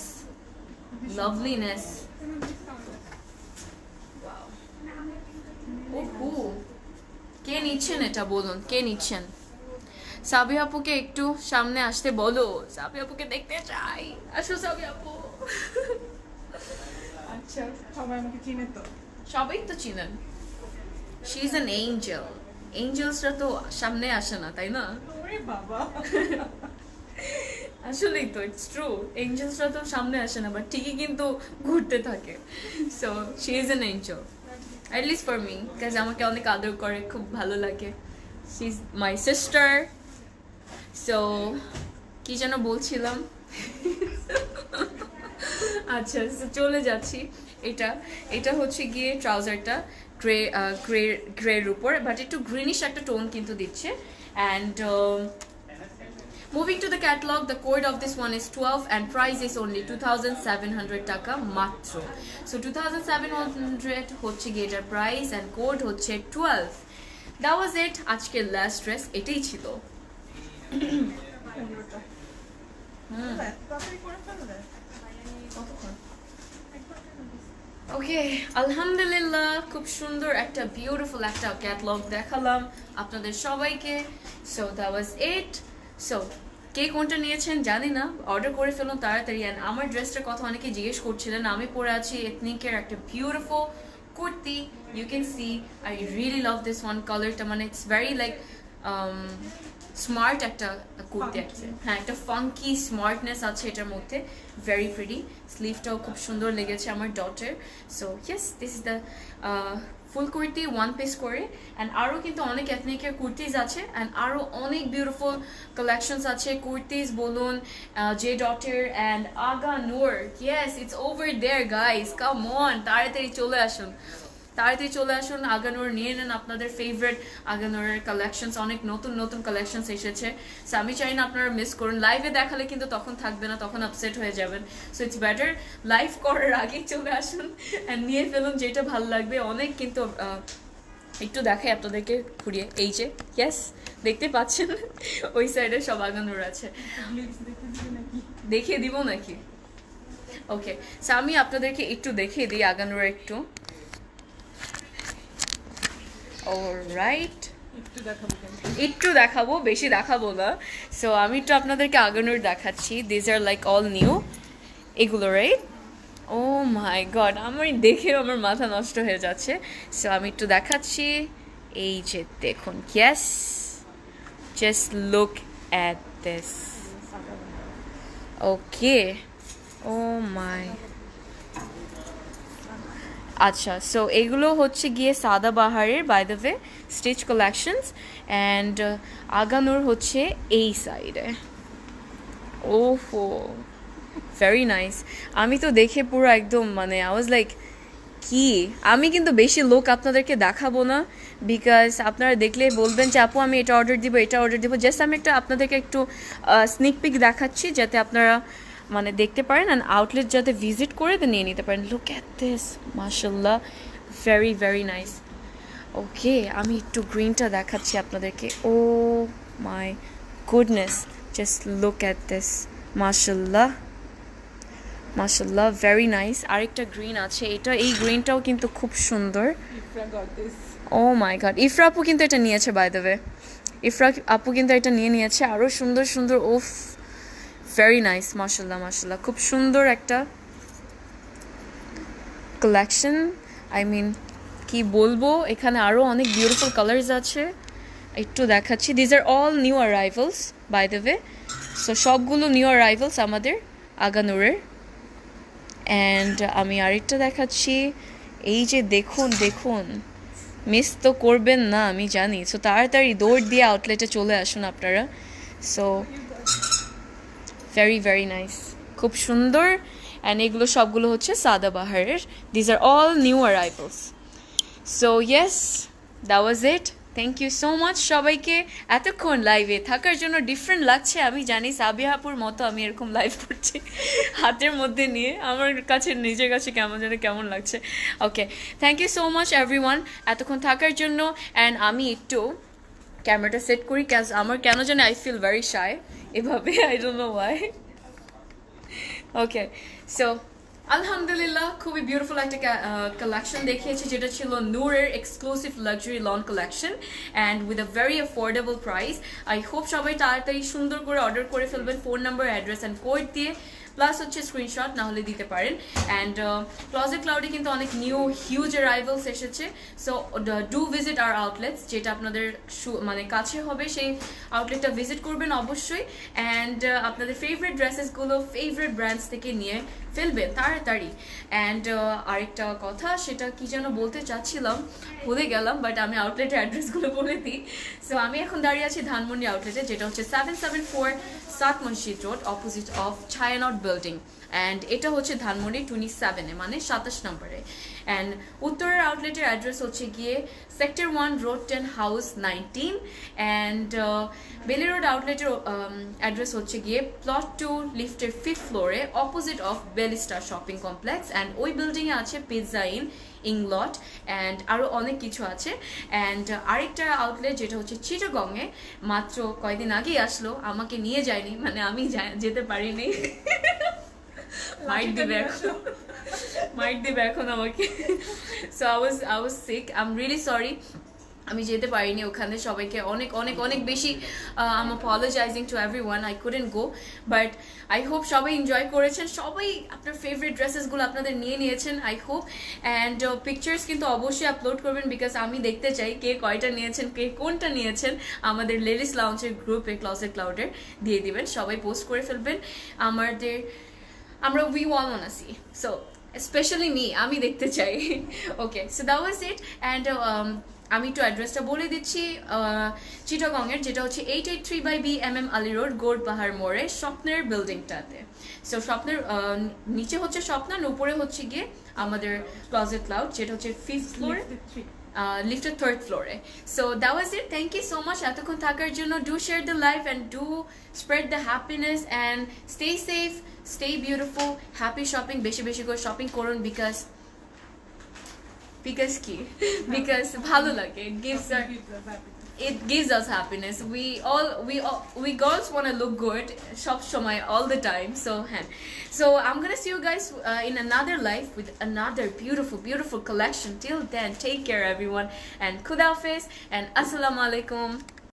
A: loveliness. Wow. কে নিচ্ছেন এটা বলুন, কে নিচ্ছেন? সাবি আপুকে একটু সামনে আসতে বলো, সাবি আপুকে দেখতে চাই, আসো সাবি আপু।
B: আচ্ছা, সবাই আমাকে চিনে তো?
A: সবাই তো চিনেন, শি ইজ অ্যান এঞ্জেল। এঞ্জেলসরা তো সামনে আসে না, তাই না?
B: ওরে বাবা,
A: আসলেই তো, ইটস ট্রু, এঞ্জেলসরা তো সামনে আসে না, বাট ঠিকই কিন্তু ঘুরতে থাকে। So she is an Angel, at least for me, because আমাকে অনেক আদর করে, খুব ভালো লাগে। She is my sister. So কি যেন বলছিলাম, আচ্ছা so চলে যাচ্ছি। এটা হচ্ছে গিয়ে ট্রাউজারটা গ্রের উপর, বাট একটু গ্রিনিশ একটা টোন কিন্তু দিচ্ছে। And moving to the catalog, the code of this one is 12 and price is only 2700 টাকা মাত্র। So 2700 হচ্ছে গিয়ে এটার প্রাইস and code হচ্ছে 12। That was it, আজকের লাস্ট ড্রেস এটাই ছিল।
B: তাড়াতাড়ি করে ফেলবে।
A: ওকে, আলহামদুলিল্লাহ, খুব সুন্দর একটা বিউটিফুল একটা ক্যাটালগ দেখালাম আপনাদের সবাইকে। So that was it. So কে কোনটা নিয়েছেন জানি না, অর্ডার করে ফেলুন তাড়াতাড়ি। অ্যান্ড আমার ড্রেসটার কথা অনেকে জিজ্ঞেস করছিলেন, আমি পরে আছি এথনিকের একটা beautiful kurti. You can see I really love this one, কালারটা মানে ইটস ভেরি লাইক স্মার্ট একটা কুর্তি আছে, হ্যাঁ একটা ফাঙ্কি স্মার্টনেস আছে এটার মধ্যে, ভেরি প্রিটি। স্লিভটাও খুব সুন্দর লেগেছে আমার ডটের। So yes, this is the full kurti, one piece করে। অ্যান্ড আরও কিন্তু অনেক এথনিকের কুর্তিজ আছে, অ্যান্ড আরও অনেক বিউটিফুল কালেকশনস আছে, কুর্তিজ বলুন, জে ডটের and Agha Noor. Yes, it's over there guys, come on, তাড়াতাড়ি চলে আসুন, তাড়াতাড়ি চলে আসুন, আগানোর নিয়ে নেন আপনাদের ফেভারিট আগানোরের কালেকশনস। অনেক নতুন নতুন কালেকশনস এসেছে। সো আমি চাই না আপনারা মিস করুন, লাইভে দেখালে কিন্তু তখন থাকবে না, তখন আপসেট হয়ে যাবেন। সো ইটস বেটার লাইভ করার আগেই চলে আসুন অ্যান্ড নিয়ে ফেলুন যেটা ভালো লাগবে। অনেক কিন্তু একটু দেখাই আপনাদেরকে ঘুরিয়ে, এই যে ইয়েস দেখতে পাচ্ছেন ওই সাইডে সব আগানোর আছে, দেখিয়ে দিব নাকি? ওকে, সো আমি আপনাদেরকে একটু দেখিয়ে দিই আগানোর একটু। অলরাইট, একটু দেখাবো, বেশি দেখাবো না। সো আমি একটু আপনাদেরকে আগানোর দেখাচ্ছি। This are like all new এগুলো, রাইট? ও মাই গড, আমার দেখে আমার মাথা নষ্ট হয়ে যাচ্ছে। সো আমি একটু দেখাচ্ছি, এই যে দেখুন, yes, just look at this. Okay, oh my, আচ্ছা, সো এগুলো হচ্ছে গিয়ে সাদা বাহারের, by the way, stitch collections. And আগানোর হচ্ছে এই সাইডে। ওহো, ভেরি নাইস। আমি তো দেখে পুরো একদম মানে আই ওয়াজ লাইক, কি, আমি কিন্তু বেশি লোক আপনাদেরকে দেখাবো না, বিকজ আপনারা দেখলে বলবেন যে আপু আমি এটা অর্ডার দিব, এটা অর্ডার দিব। জাস্ট আমি আপনাদেরকে একটু স্নিক পিক দেখাচ্ছি, যাতে আপনারা মানে দেখতে পারেন, অ্যান্ড আউটলেট যাতে ভিজিট করে তো নিয়ে নিতে পারেন। লুক অ্যাট দিস, মাশাআল্লাহ, ভেরি ভেরি নাইস। ওকে, আমি একটু গ্রিনটা দেখাচ্ছি আপনাদেরকে। Oh my goodness, just look at this, মাশাআল্লাহ মাশাআল্লাহ, ভেরি নাইস। আরেকটা গ্রিন আছে, এটা, এই গ্রিনটাও কিন্তু খুব সুন্দর। ও মাই গড, ইফরা আপু কিন্তু এটা নিয়েছে, বাই দ্য ওয়ে, ইফরা আপু কিন্তু এটা নিয়েছে। আরও সুন্দর সুন্দর, ওফ, ভেরি নাইস, মাশাআল্লাহ মাশাআল্লাহ, খুব সুন্দর একটা কালেকশন। আই মিন কি বলবো, এখানে আরও অনেক বিউটিফুল কালার্স আছে, একটু দেখাচ্ছি। These are all new arrivals, by the way. So সবগুলো নিউ অ্যারাইভালস আমাদের আগানোরের। অ্যান্ড আমি আরেকটা দেখাচ্ছি, এই যে দেখুন দেখুন, মিস তো করবেন না আমি জানি। সো তাড়াতাড়ি দৌড় দিয়ে আউটলেটে চলে আসুন আপনারা। সো ভেরি ভেরি নাইস, খুব সুন্দর। অ্যান্ড এগুলো সবগুলো হচ্ছে সাদাবাহারের। These are all new arrivals. So yes, that was it. Thank you so much সবাইকে এতক্ষণ লাইভে থাকার জন্য। ডিফারেন্ট লাগছে আমি জানি, সাবিয়া আপুর মতো আমি এরকম লাইভ করছি হাতের মধ্যে নিয়ে, আমার কাছে নিজের কাছে কেমন যেন কেমন লাগছে। Okay, thank you so much everyone এতক্ষণ থাকার জন্য। অ্যান্ড আমি একটু ক্যামেরাটা সেট করি, আমার কেন জানি আই ফিল ভেরি শাই এভাবে, I don't know Y. Okay, so আলহামদুলিল্লাহ খুবই বিউটিফুল একটা কালেকশন দেখিয়েছি, যেটা ছিল নূরের exclusive luxury lawn collection and with a very affordable price. I hope সবাই তাড়াতাড়ি সুন্দর করে অর্ডার করে ফেলবেন, phone number, address and code দিয়ে, প্লাস হচ্ছে স্ক্রিনশট না হলে দিতে পারেন। অ্যান্ড ক্লজেট ক্লাউডে কিন্তু অনেক নিউ হিউজ অ্যারাইভালস এসেছে, so do visit our outlets, যেটা আপনাদের মানে কাছে হবে সেই আউটলেটটা ভিজিট করবেন অবশ্যই। অ্যান্ড আপনাদের ফেভারিট ড্রেসেসগুলো ফেভারিট ব্র্যান্ডস থেকে নিয়ে ফেলবেন তাড়াতাড়ি। অ্যান্ড আরেকটা কথা, সেটা কি যেন বলতে চাচ্ছিলাম ভুলে গেলাম, বাট আমি আউটলেটের অ্যাড্রেসগুলো বলে দিই। সো আমি এখন দাঁড়িয়ে আছি ধানমন্ডি আউটলেটে, যেটা হচ্ছে 774 সাত Masjid road, opposite of Chhayanaut building. And এটা হচ্ছে ধানমন্ডি 27-এ, মানে 27 নম্বরে। অ্যান্ড উত্তরের আউটলেটের অ্যাড্রেস হচ্ছে গিয়ে sector 1 road 10 house 19। And Baily road আউটলেটের অ্যাড্রেস হচ্ছে গিয়ে প্লট 2 লিফটের 5th ফ্লোরে, opposite of Baily Star shopping complex. And ওই বিল্ডিংয়ে আছে পিৎজা ইন, ইংলট অ্যান্ড আরও অনেক কিছু আছে। অ্যান্ড আরেকটা আউটলেট যেটা হচ্ছে চিটাগংয়ে, মাত্র কয়েকদিন আগেই আসলো, আমাকে নিয়ে যায়নি, মানে আমি যেতে পারিনি। মাইট দিবে এখন আমাকে। So I was sick, I am really sorry, আমি যেতে পারিনি ওখানে। সবাইকে অনেক অনেক অনেক বেশি I am apologising to everyone, I couldn't go, but I hope সবাই এনজয় করেছেন, সবাই আপনার ফেভারিট ড্রেসেসগুলো আপনাদের নিয়ে নিয়েছেন আই হোপ। অ্যান্ড পিকচার্স কিন্তু অবশ্যই আপলোড করবেন, বিকজ আমি দেখতে চাই কে কয়টা নিয়েছেন, কে কোনটা নিয়েছেন। আমাদের লেডিস লাউঞ্জের গ্রুপে ক্লজেট ক্লাউডের দিয়ে দিবেন, সবাই পোস্ট করে ফেলবেন। আমরা we all wanna see, so specially me, আমি দেখতে চাই। Okay, so that was it. And আমি একটু অ্যাড্রেসটা বলে দিচ্ছি, চিটাগংয়ের, যেটা হচ্ছে 883/B MM Ali road, gold পাহাড় মোড়ে, স্বপ্নের বিল্ডিংটাতে। সো স্বপ্নের নিচে হচ্ছে স্বপ্ন, উপরে হচ্ছে গিয়ে আমাদের ক্লজেট ক্লাউড, যেটা হচ্ছে 5th ফ্লোরে, লিফটের 3rd ফ্লোরে। So that was it, thank you so much এতক্ষণ থাকার জন্য। Do share the life and do spread the happiness and stay safe, stay beautiful, happy shopping, বেশি বেশি করে শপিং করুন, বিকজ কি, বিকজ ভালো লাগে, it gives us happiness. We girls want to look good সব সময়, all the time. So I'm gonna see you guys in another life with another beautiful collection. Till then, take care everyone, and Khuda Hafiz and Assalamu alaikum.